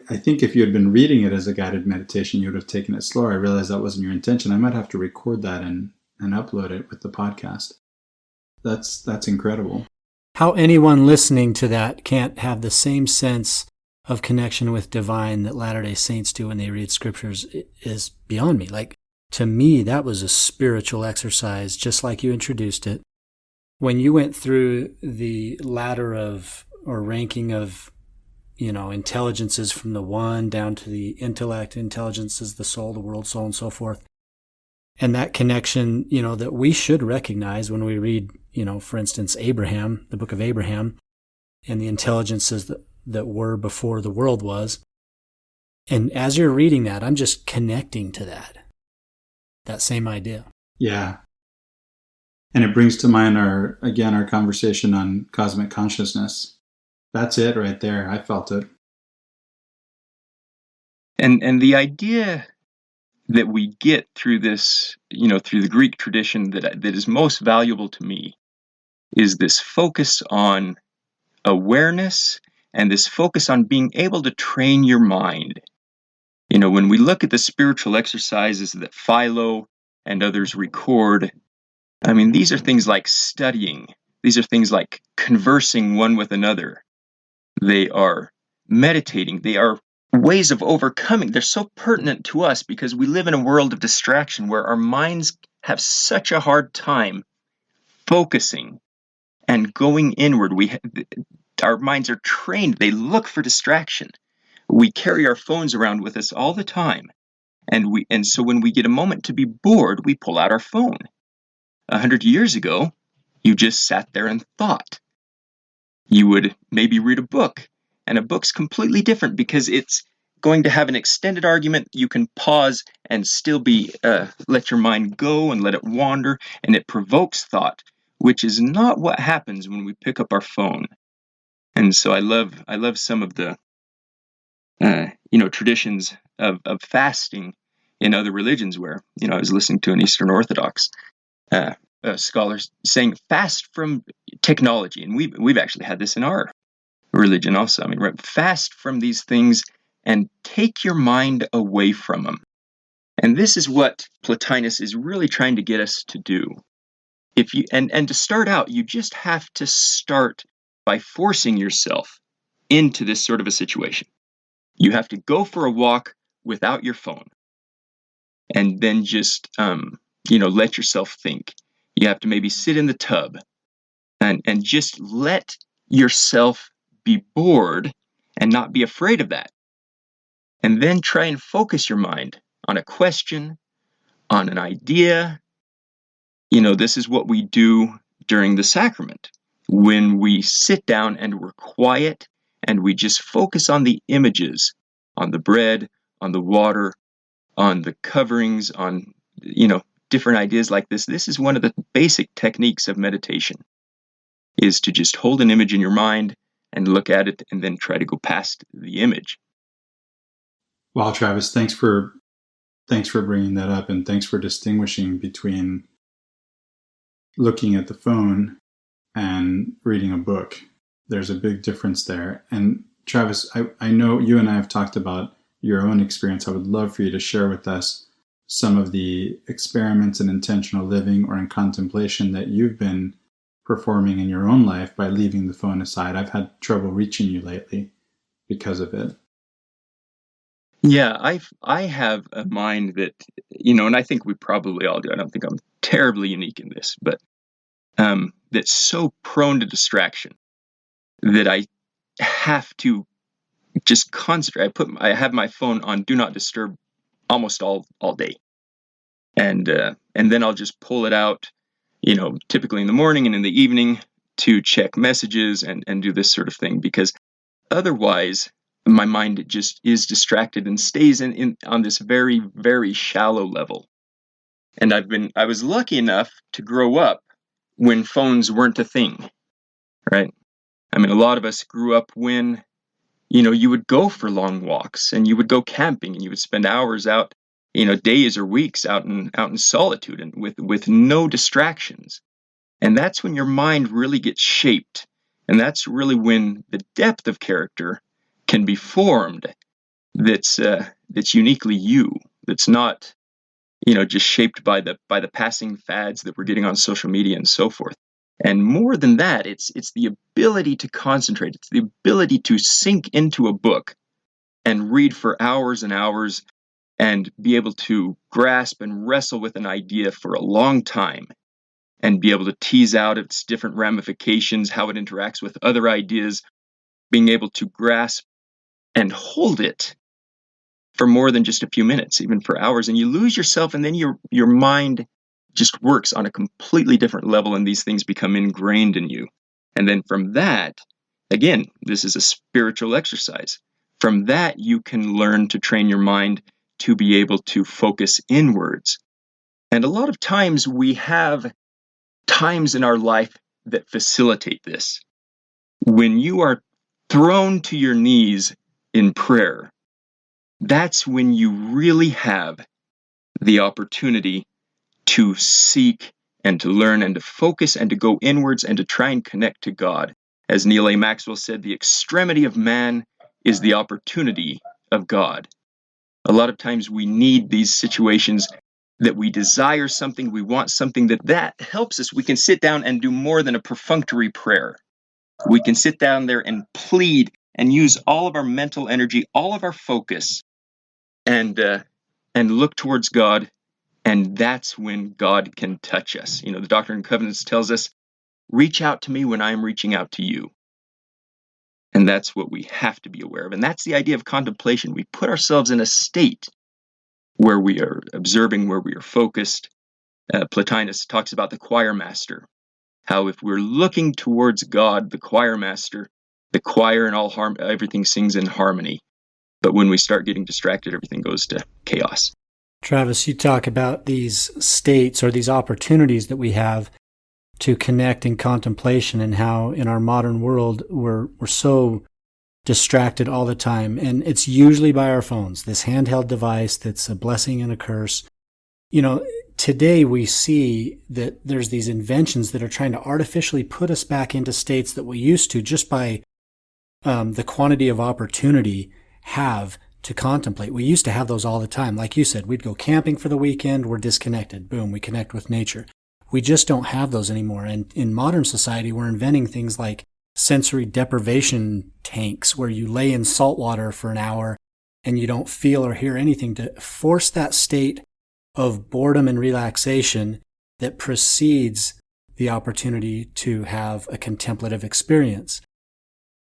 I think if you had been reading it as a guided meditation, you would have taken it slower. I realized that wasn't your intention. I might have to record that and upload it with the podcast. That's incredible. How anyone listening to that can't have the same sense of connection with divine that Latter-day Saints do when they read scriptures is beyond me. Like, to me, that was a spiritual exercise, just like you introduced it. When you went through the ladder of, or ranking of, intelligences from the one down to the intellect, intelligences, the soul, the world soul, and so forth. And that connection, that we should recognize when we read, for instance, Abraham, the book of Abraham, and the intelligences that were before the world was. And as you're reading that, I'm just connecting to that same idea. Yeah. And it brings to mind our conversation on cosmic consciousness. That's it right there. I felt it. And the idea that we get through this, through the Greek tradition that is most valuable to me is this focus on awareness and this focus on being able to train your mind. When we look at the spiritual exercises that Philo and others record, these are things like studying. These are things like conversing one with another. They are meditating. They are ways of overcoming. They're so pertinent to us because we live in a world of distraction where our minds have such a hard time focusing and going inward. Our minds are trained. They look for distraction. We carry our phones around with us all the time. And so when we get a moment to be bored, we pull out our phone. 100 years ago, you just sat there and thought. You would maybe read a book, and a book's completely different because it's going to have an extended argument. You can pause and still let your mind go and let it wander, and it provokes thought, which is not what happens when we pick up our phone. And so I love some of the traditions of fasting in other religions where, I was listening to an Eastern Orthodox scholars saying fast from technology, and we've actually had this in our religion also. Fast from these things and take your mind away from them. And this is what Plotinus is really trying to get us to do. And to start out, you just have to start by forcing yourself into this sort of a situation. You have to go for a walk without your phone, and then just let yourself think. You have to maybe sit in the tub and just let yourself be bored and not be afraid of that. And then try and focus your mind on a question, on an idea. This is what we do during the sacrament. When we sit down and we're quiet and we just focus on the images, on the bread, on the water, on the coverings, on, different ideas like this. This is one of the basic techniques of meditation, is to just hold an image in your mind and look at it and then try to go past the image. Wow, Travis, thanks for thanks for bringing that up, and thanks for distinguishing between looking at the phone and reading a book. There's a big difference there. And Travis, I know you and I have talked about your own experience. I would love for you to share with us some of the experiments in intentional living or in contemplation that you've been performing in your own life by leaving the phone aside. I've had trouble reaching you lately because of it. Yeah, I have a mind that, and I think we probably all do. I don't think I'm terribly unique in this, but that's so prone to distraction that I have to just concentrate. I have my phone on do not disturb almost all day, and then I'll just pull it out, typically in the morning and in the evening to check messages and do this sort of thing, because otherwise my mind just is distracted and stays in on this very, very shallow level. And I was lucky enough to grow up when phones weren't a thing, right? I mean, a lot of us grew up when, you would go for long walks and you would go camping and you would spend hours out, days or weeks out in solitude and with no distractions. And that's when your mind really gets shaped. And that's really when the depth of character can be formed that's uniquely you, that's not, just shaped by the passing fads that we're getting on social media and so forth. And more than that, it's the ability to concentrate. It's the ability to sink into a book and read for hours and hours and be able to grasp and wrestle with an idea for a long time and be able to tease out its different ramifications, how it interacts with other ideas, being able to grasp and hold it for more than just a few minutes, even for hours. And you lose yourself, and then your mind just works on a completely different level, and these things become ingrained in you. And then from that, again, this is a spiritual exercise. From that, you can learn to train your mind to be able to focus inwards. And a lot of times we have times in our life that facilitate this. When you are thrown to your knees in prayer, that's when you really have the opportunity to seek and to learn and to focus and to go inwards and to try and connect to God. As Neil A. Maxwell said, the extremity of man is the opportunity of God. A lot of times we need these situations that we desire something, we want something that helps us. We can sit down and do more than a perfunctory prayer. We can sit down there and plead and use all of our mental energy, all of our focus, and look towards God. And that's when God can touch us. The Doctrine and Covenants tells us, reach out to me when I'm reaching out to you. And that's what we have to be aware of. And that's the idea of contemplation. We put ourselves in a state where we are observing, where we are focused. Plotinus talks about the choir master, how if we're looking towards God, the choir master, the choir and everything sings in harmony. But when we start getting distracted, everything goes to chaos. Travis, you talk about these states or these opportunities that we have to connect in contemplation, and how in our modern world we're so distracted all the time. And it's usually by our phones, this handheld device that's a blessing and a curse. Today we see that there's these inventions that are trying to artificially put us back into states that we used to just by the quantity of opportunity have to contemplate. We used to have those all the time. Like you said, we'd go camping for the weekend, we're disconnected. Boom, we connect with nature. We just don't have those anymore. And in modern society, we're inventing things like sensory deprivation tanks where you lay in salt water for an hour and you don't feel or hear anything, to force that state of boredom and relaxation that precedes the opportunity to have a contemplative experience.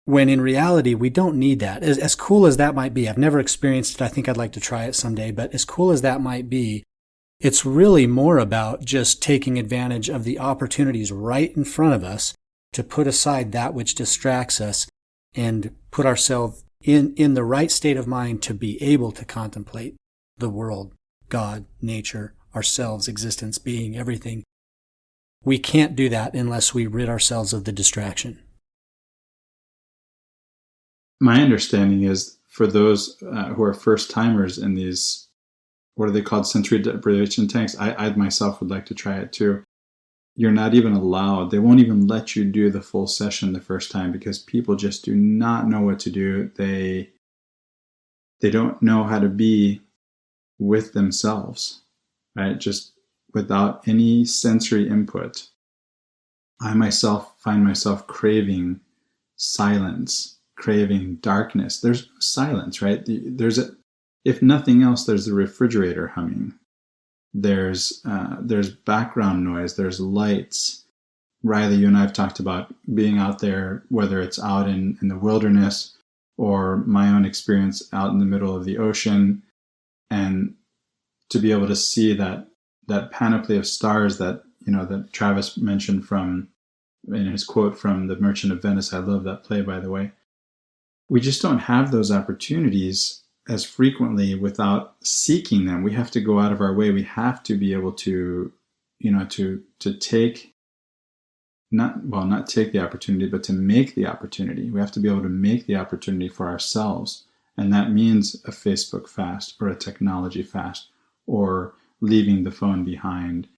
When in reality, we don't need that. As cool as that might be, I've never experienced it. I think I'd like to try it someday, but as cool as that might be, it's really more about just taking advantage of the opportunities right in front of us to put aside that which distracts us and put ourselves in the right state of mind to be able to contemplate the world, God, nature, ourselves, existence, being, everything. We can't do that unless we rid ourselves of the distraction. My understanding is for those who are first timers in these what are they called? Sensory deprivation tanks. I myself would like to try it too. You're not even allowed. They won't even let you do the full session the first time because people just do not know what to do. They don't know how to be with themselves, right? Just without any sensory input. I myself find myself craving silence, craving darkness. There's silence, right? If nothing else, there's the refrigerator humming. There's background noise. There's lights. Riley, you and I have talked about being out there, whether it's out in the wilderness or my own experience out in the middle of the ocean, and to be able to see that panoply of stars that Travis mentioned in his quote from The Merchant of Venice. I love that play, by the way. We just don't have those opportunities as frequently without seeking them. We have to go out of our way. We have to be able to, to take, not take the opportunity, but to make the opportunity. We have to be able to make the opportunity for ourselves. And that means a Facebook fast or a technology fast or leaving the phone behind.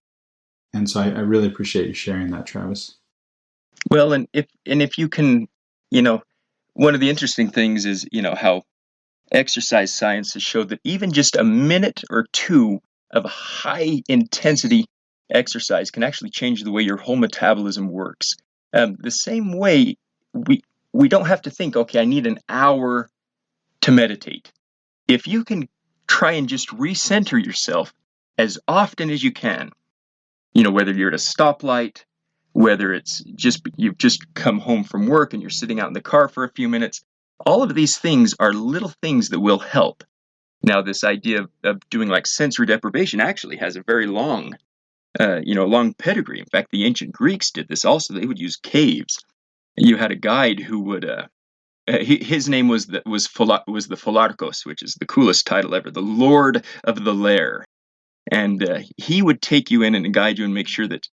And so I really appreciate you sharing that, Travis. Well, and if you can, one of the interesting things is, how exercise science has showed that even just a minute or two of high intensity exercise can actually change the way your whole metabolism works. The same way we don't have to think, okay, I need an hour to meditate. If you can try and just recenter yourself as often as you can, whether you're at a stoplight, whether it's you've just come home from work and you're sitting out in the car for a few minutes, all of these things are little things that will help. Now, this idea of doing like sensory deprivation actually has a very long, long pedigree. In fact, the ancient Greeks did this also. They would use caves. You had a guide who would, his name was the Philarkos, which is the coolest title ever, the Lord of the Lair. And he would take you in and guide you and make sure that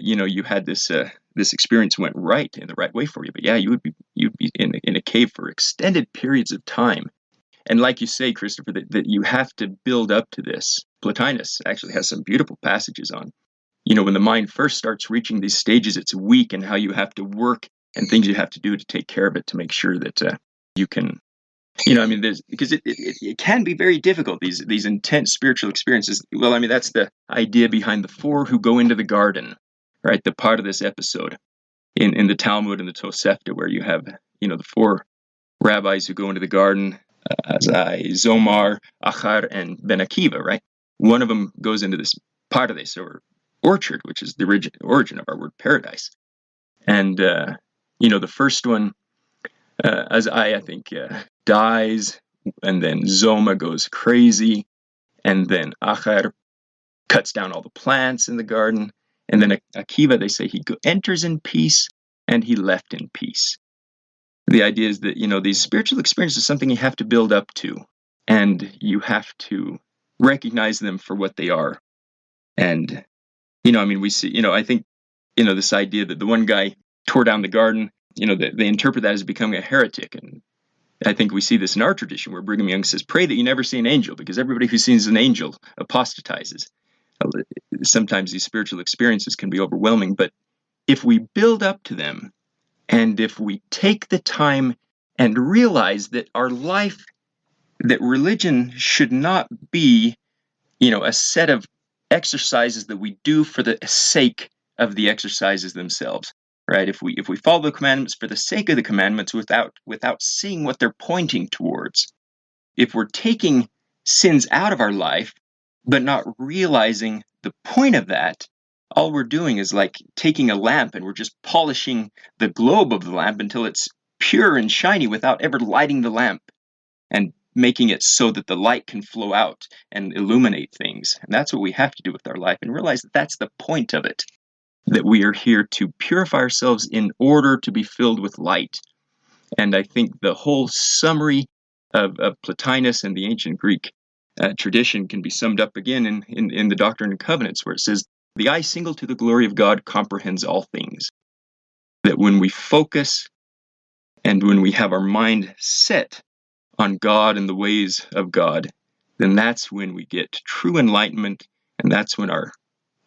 you had this experience went right in the right way for you. But yeah, you'd be in a cave for extended periods of time. And like you say, Christopher, that you have to build up to this. Plotinus actually has some beautiful passages on, when the mind first starts reaching these stages, it's weak, and how you have to work and things you have to do to take care of it to make sure that you can. Because it can be very difficult, these intense spiritual experiences. Well, that's the idea behind the four who go into the garden, right? The part of this episode in the Talmud and the Tosefta, where you have, the four rabbis who go into the garden, Azai, Zomar, Achar, and Ben Akiva, right? One of them goes into this paradise, or orchard, which is the origin of our word paradise. And, the first one, Azai, I think, dies, and then Zoma goes crazy, and then Achar cuts down all the plants in the garden, and then Akiva, they say he enters in peace, and he left in peace. The idea is that, these spiritual experiences are something you have to build up to, and you have to recognize them for what they are. And, we see, I think, this idea that the one guy tore down the garden, they interpret that as becoming a heretic. And I think we see this in our tradition where Brigham Young says, pray that you never see an angel, because everybody who sees an angel apostatizes. Sometimes these spiritual experiences can be overwhelming, but if we build up to them, and if we take the time and realize that our life, that religion should not be, a set of exercises that we do for the sake of the exercises themselves, right? If we follow the commandments for the sake of the commandments without seeing what they're pointing towards, if we're taking sins out of our life but not realizing the point of that, all we're doing is like taking a lamp and we're just polishing the globe of the lamp until it's pure and shiny without ever lighting the lamp and making it so that the light can flow out and illuminate things. And that's what we have to do with our life, and realize that that's the point of it, that we are here to purify ourselves in order to be filled with light. And I think the whole summary of Plotinus and the ancient Greek tradition can be summed up again in the Doctrine and Covenants, where it says, the eye single to the glory of God comprehends all things. That when we focus and when we have our mind set on God and the ways of God, then that's when we get to true enlightenment, and that's when our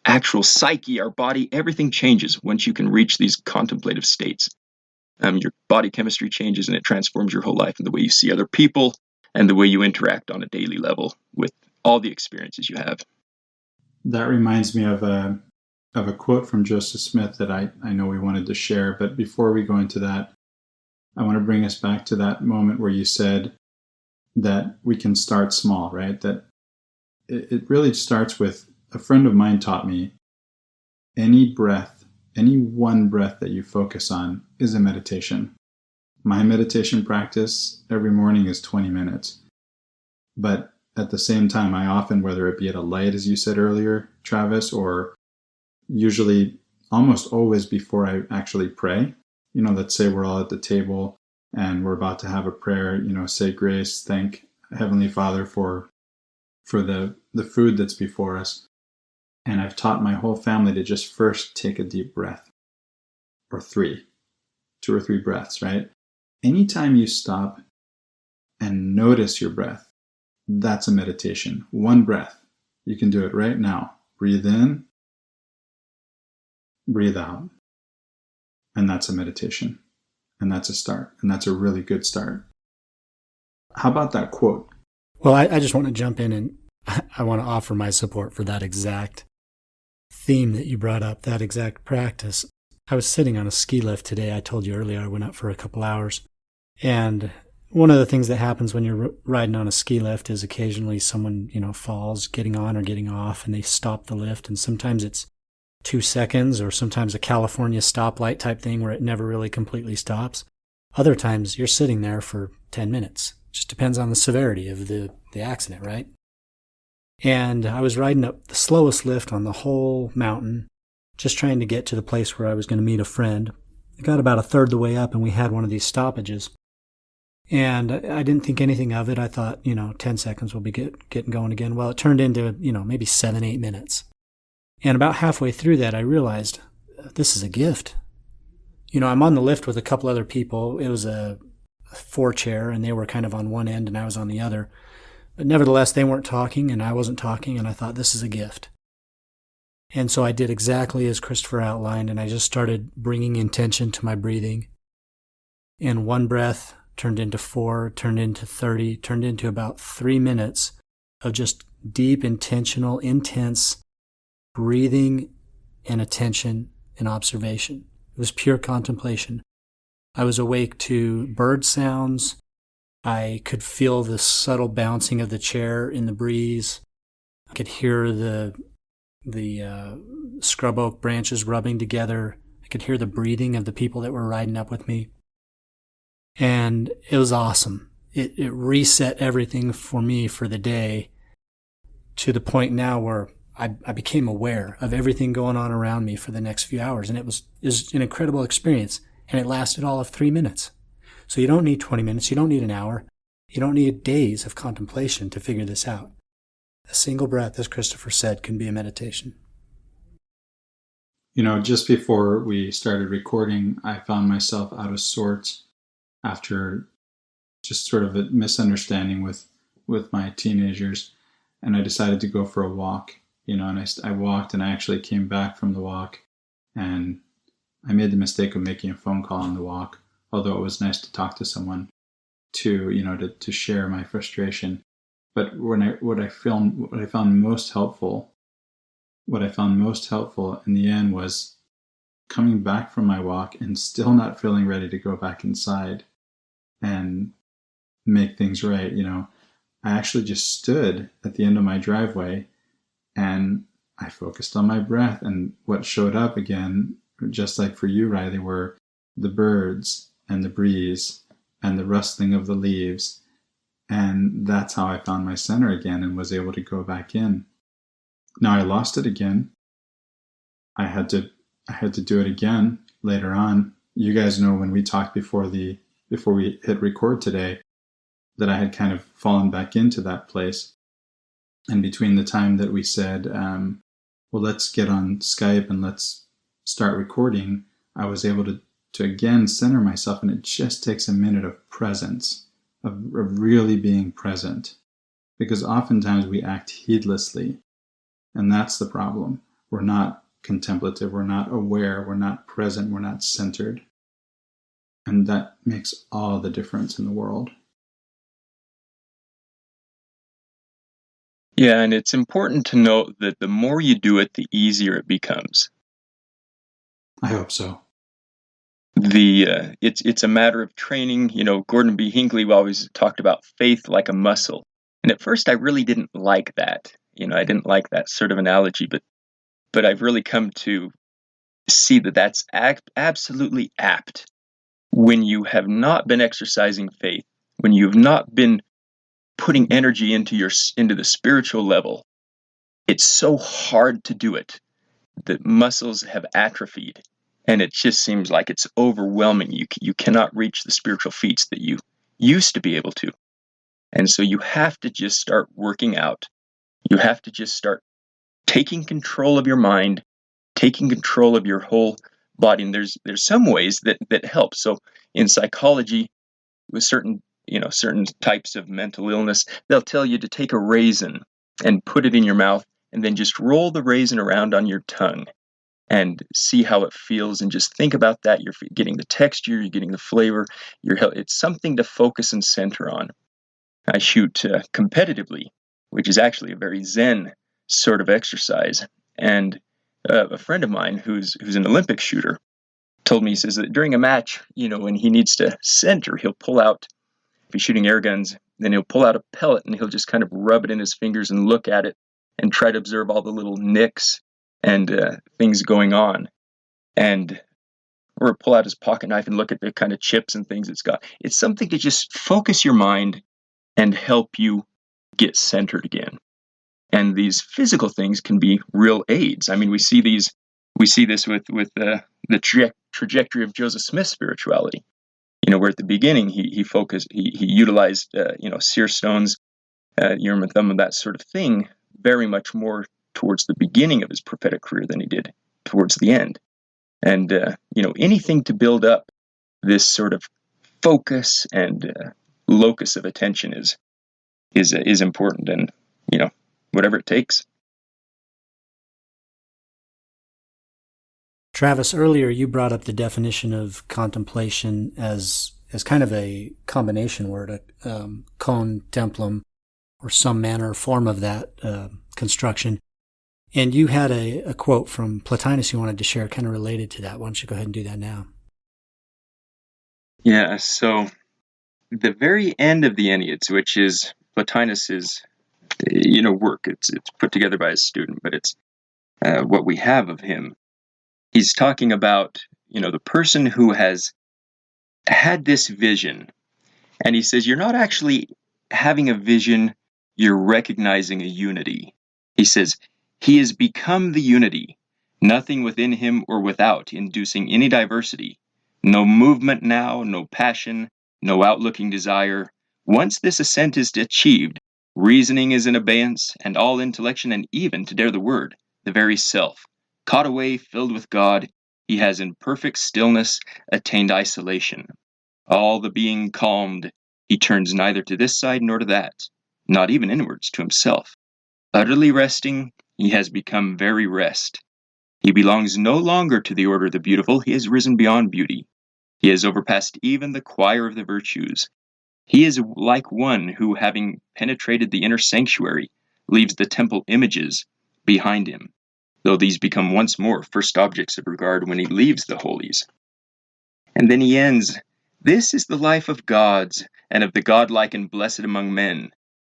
actual psyche, our body, everything changes once you can reach these contemplative states. Your body chemistry changes, and it transforms your whole life, and the way you see other people and the way you interact on a daily level with all the experiences you have. That reminds me of a quote from Joseph Smith that I know we wanted to share. But before we go into that, I want to bring us back to that moment where you said that we can start small, right? That it really starts with, a friend of mine taught me, any one breath that you focus on is a meditation. My meditation practice every morning is 20 minutes. But at the same time, I often, whether it be at a light, as you said earlier, Travis, or usually almost always before I actually pray, let's say we're all at the table and we're about to have a prayer, say grace, thank Heavenly Father for the food that's before us. And I've taught my whole family to just first take a deep breath, or 2 or 3 breaths, right? Anytime you stop and notice your breath, that's a meditation. One breath. You can do it right now. Breathe in, breathe out. And that's a meditation. And that's a start. And that's a really good start. How about that quote? Well, I just want to jump in, and I want to offer my support for that exact theme that you brought up, that exact practice. I was sitting on a ski lift today. I told you earlier I went up for a couple hours. And one of the things that happens when you're riding on a ski lift is occasionally someone, falls getting on or getting off, and they stop the lift. And sometimes it's 2 seconds, or sometimes a California stoplight type thing where it never really completely stops. Other times you're sitting there for 10 minutes. Just depends on the severity of the accident, right? And I was riding up the slowest lift on the whole mountain, just trying to get to the place where I was going to meet a friend. I got about a third the way up, and we had one of these stoppages. And I didn't think anything of it. I thought, 10 seconds will be getting going again. Well, it turned into, maybe 7-8 minutes. And about halfway through that, I realized this is a gift. I'm on the lift with a couple other people. It was a 4-chair, and they were kind of on one end and I was on the other. But nevertheless, they weren't talking and I wasn't talking, and I thought, this is a gift. And so I did exactly as Christopher outlined, and I just started bringing intention to my breathing. And one breath turned into 4, turned into 30, turned into about 3 minutes of just deep, intentional, intense breathing and attention and observation. It was pure contemplation. I was awake to bird sounds. I could feel the subtle bouncing of the chair in the breeze. I could hear the scrub oak branches rubbing together. I could hear the breathing of the people that were riding up with me. And it was awesome. It reset everything for me for the day, to the point now where I became aware of everything going on around me for the next few hours. And it was an incredible experience. And it lasted all of 3 minutes. So you don't need 20 minutes. You don't need an hour. You don't need days of contemplation to figure this out. A single breath, as Christopher said, can be a meditation. Just before we started recording, I found myself out of sorts after just sort of a misunderstanding with my teenagers. And I decided to go for a walk, and I walked, and I actually came back from the walk, and I made the mistake of making a phone call on the walk, although it was nice to talk to someone to share my frustration. But what I found most helpful in the end was coming back from my walk and still not feeling ready to go back inside and make things right. I actually just stood at the end of my driveway and I focused on my breath, and what showed up again, just like for you, Riley, were the birds and the breeze and the rustling of the leaves. And that's how I found my center again and was able to go back in. Now I lost it again. I had to do it again later on. You guys know when we talked before we hit record today that I had kind of fallen back into that place. And between the time that we said, well, let's get on Skype and let's start recording, I was able to again center myself. And it just takes a minute of presence, of really being present. because oftentimes we act heedlessly, and that's the problem. We're not contemplative, we're not aware, we're not present, we're not centered. And that makes all the difference in the world. Yeah, and it's important to note that the more you do it, the easier it becomes. I hope so. It's a matter of training. Gordon B. Hinckley always talked about faith like a muscle. And at first I really didn't like that. I didn't like that sort of analogy, but I've really come to see that that's absolutely apt. When you have not been exercising faith, when you've not been putting energy into the spiritual level, it's so hard to do it. The muscles have atrophied, and it just seems like it's overwhelming. You cannot reach the spiritual feats that you used to be able to. And so you have to just start working out. You have to just start taking control of your mind, taking control of your whole body. And there's some ways that help. So in psychology, with certain types of mental illness, they'll tell you to take a raisin and put it in your mouth and then just roll the raisin around on your tongue and see how it feels, and just think about that. You're getting the texture, you're getting the flavor, it's something to focus and center on. I shoot competitively, which is actually a very Zen sort of exercise. And a friend of mine who's an Olympic shooter told me, he says that during a match, when he needs to center, he'll pull out, if he's shooting air guns, then he'll pull out a pellet and he'll just kind of rub it in his fingers and look at it and try to observe all the little nicks and things going on. Or pull out his pocket knife and look at the kind of chips and things it's got. It's something to just focus your mind and help you get centered again. And these physical things can be real aids. I mean, we see this with the trajectory of Joseph Smith's spirituality. Where at the beginning he utilized seer stones, Urim and Thummim, that sort of thing, very much more towards the beginning of his prophetic career than he did towards the end. And anything to build up this sort of focus and locus of attention is important, and whatever it takes. Travis, earlier you brought up the definition of contemplation as kind of a combination word, contemplum, or some manner or form of that construction. And you had a quote from Plotinus you wanted to share kind of related to that. Why don't you go ahead and do that now? Yeah, so the very end of the Enneads, which is Plotinus's work, it's put together by a student, but it's what we have of him. He's talking about the person who has had this vision, and he says you're not actually having a vision, you're recognizing a unity. He says he has become the unity, nothing within him or without inducing any diversity, no movement now, no passion, no outlooking desire. Once this ascent is achieved, reasoning is in abeyance, and all intellection, and even, to dare the word, the very self, caught away, filled with God, he has in perfect stillness attained isolation. All the being calmed, he turns neither to this side nor to that, not even inwards to himself. Utterly resting, he has become very rest. He belongs no longer to the order of the beautiful, he has risen beyond beauty. He has overpassed even the choir of the virtues. He is like one who, having penetrated the inner sanctuary, leaves the temple images behind him, though these become once more first objects of regard when he leaves the holies. And then he ends, this is the life of gods, and of the godlike and blessed among men,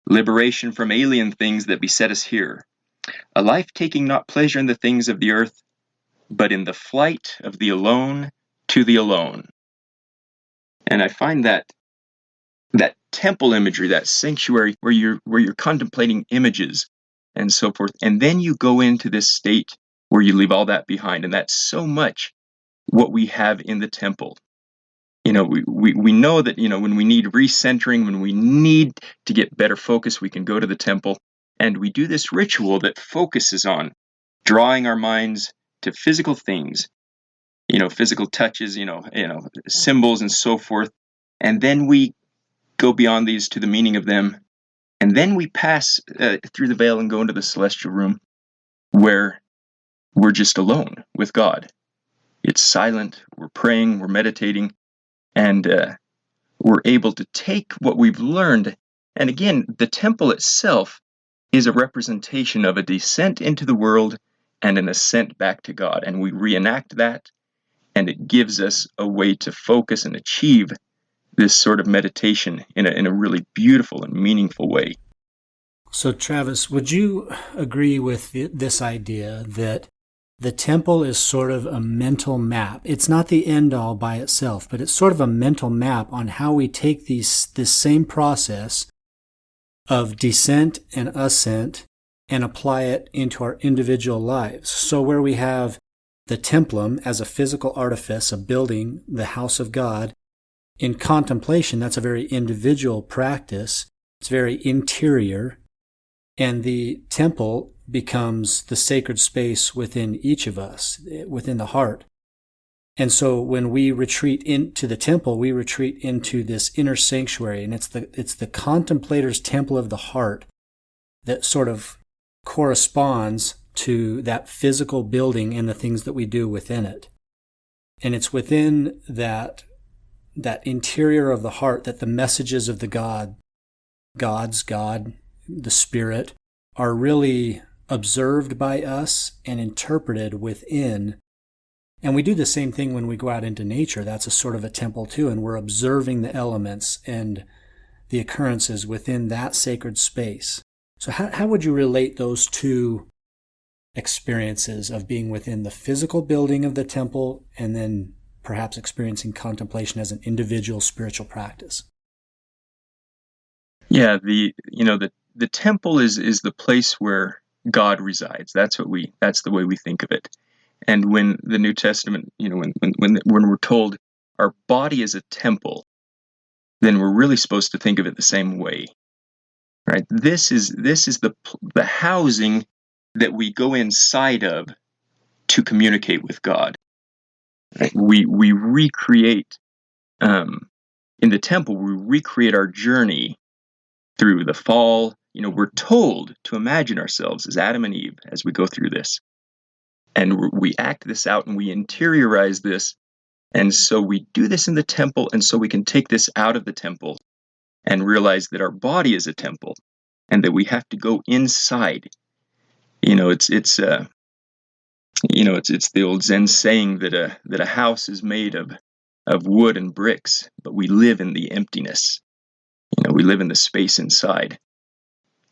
liberation from alien things that beset us here, a life taking not pleasure in the things of the earth, but in the flight of the alone to the alone. And I find that temple imagery, that sanctuary where you're contemplating images and so forth, and then you go into this state where you leave all that behind, and that's so much what we have in the temple. We know that when we need recentering, when we need to get better focus, we can go to the temple, and we do this ritual that focuses on drawing our minds to physical things, physical touches, symbols and so forth, and then we go beyond these to the meaning of them, And then we pass through the veil and go into the celestial room, where we're just alone with God. It's silent, we're praying, we're meditating, and we're able to take what we've learned. And again, the temple itself is a representation of a descent into the world and an ascent back to God. And we reenact that, and it gives us a way to focus and achieve this sort of meditation in a really beautiful and meaningful way. So, Travis, would you agree with this idea that the temple is sort of a mental map? It's not the end all by itself, but it's sort of a mental map on how we take this same process of descent and ascent and apply it into our individual lives. So where we have the templum as a physical artifice, a building, the house of God, in contemplation, that's a very individual practice. It's very interior. And the temple becomes the sacred space within each of us, within the heart. And so when we retreat into the temple, we retreat into this inner sanctuary, and it's the contemplator's temple of the heart that sort of corresponds to that physical building and the things that we do within it. And it's within that interior of the heart that the messages of the God, the Spirit, are really observed by us and interpreted within. And we do the same thing when we go out into nature. That's a sort of a temple too, and we're observing the elements and the occurrences within that sacred space. So how would you relate those two experiences of being within the physical building of the temple and then perhaps experiencing contemplation as an individual spiritual practice? Yeah, the temple is the place where God resides. That's the way we think of it. And when the New Testament, when we're told our body is a temple, then we're really supposed to think of it the same way, right? This is the housing that we go inside of to communicate with God. Right? We recreate in the temple. We recreate our journey through the fall. We're told to imagine ourselves as Adam and Eve as we go through this. And we act this out and we interiorize this. And so we do this in the temple, and so we can take this out of the temple and realize that our body is a temple and that we have to go inside. It's the old Zen saying that a house is made of wood and bricks, but we live in the emptiness. We live in the space inside.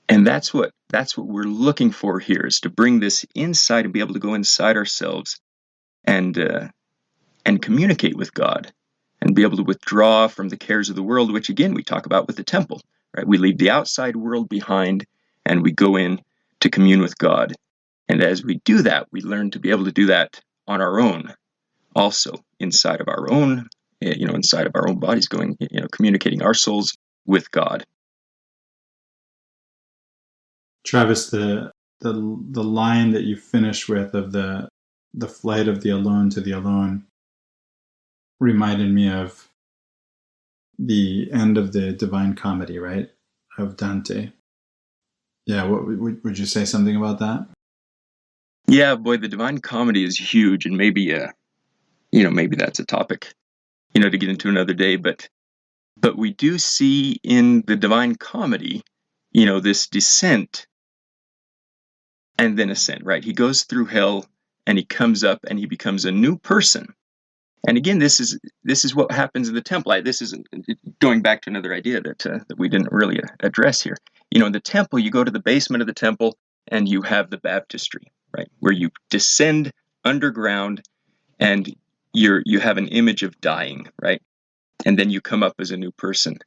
And that's what we're looking for here, is to bring this inside and be able to go inside ourselves and communicate with God and be able to withdraw from the cares of the world, which again we talk about with the temple, right? We leave the outside world behind and we go in to commune with God. And as we do that, we learn to be able to do that on our own, also inside of our own, inside of our own bodies, going, communicating our souls with God. Travis, the line that you finish with of the flight of the alone to the alone reminded me of the end of the Divine Comedy, right, of Dante. Yeah, what would you say something about that? Yeah, boy, the Divine Comedy is huge, and maybe that's a topic, to get into another day. But we do see in the Divine Comedy, this descent and then ascent, right? He goes through hell and he comes up and he becomes a new person. And again, this is what happens in the temple. This is going back to another idea that we didn't really address here. In the temple, you go to the basement of the temple and you have the baptistry, right, where you descend underground and you have an image of dying, right, and then you come up as a new person.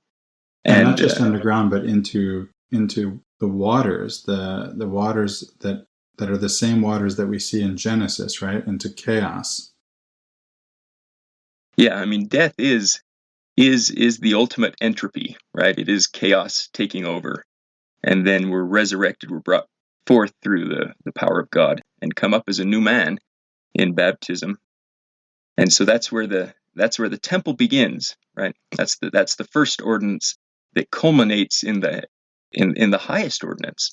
And not just underground, but into the waters, the waters that are the same waters that we see in Genesis, right, into chaos. Yeah, I mean, death is the ultimate entropy, right? It is chaos taking over. And then we're resurrected, we're brought forth through the power of God and come up as a new man in baptism. And so that's where the temple begins, right? That's the first ordinance that culminates in the in the highest ordinance,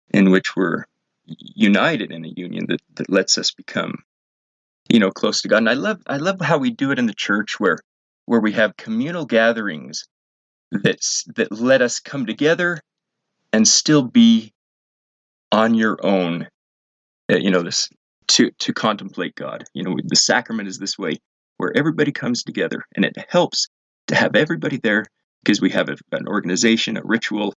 in which we're united in a union that lets us become, close to God. And I love how we do it in the church, where we have communal gatherings that let us come together and still be on your own, this to contemplate God. The sacrament is this way, where everybody comes together, and it helps to have everybody there because we have an organization, a ritual,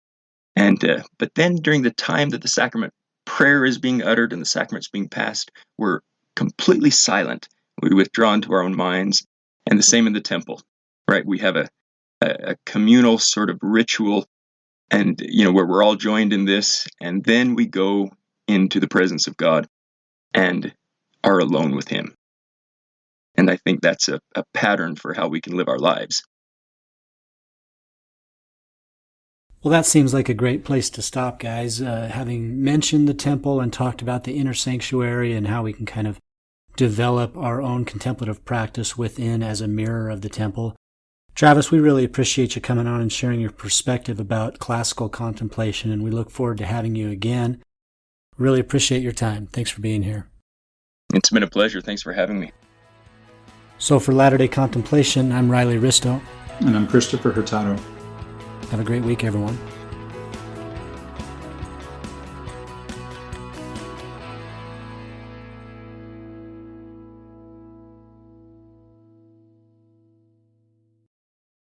and but then during the time that the sacrament prayer is being uttered and the sacrament's being passed, we're completely silent. We withdraw into our own minds, and the same in the temple, right? We have a communal sort of ritual, and where we're all joined in this, and then we go into the presence of God and are alone with Him. And I think that's a pattern for how we can live our lives. Well, that seems like a great place to stop, guys. Having mentioned the temple and talked about the inner sanctuary and how we can kind of develop our own contemplative practice within as a mirror of the temple. Travis, we really appreciate you coming on and sharing your perspective about classical contemplation, and we look forward to having you again. Really appreciate your time. Thanks for being here. It's been a pleasure. Thanks for having me. So for Latter-day Contemplation, I'm Riley Risto. And I'm Christopher Hurtado. Have a great week, everyone.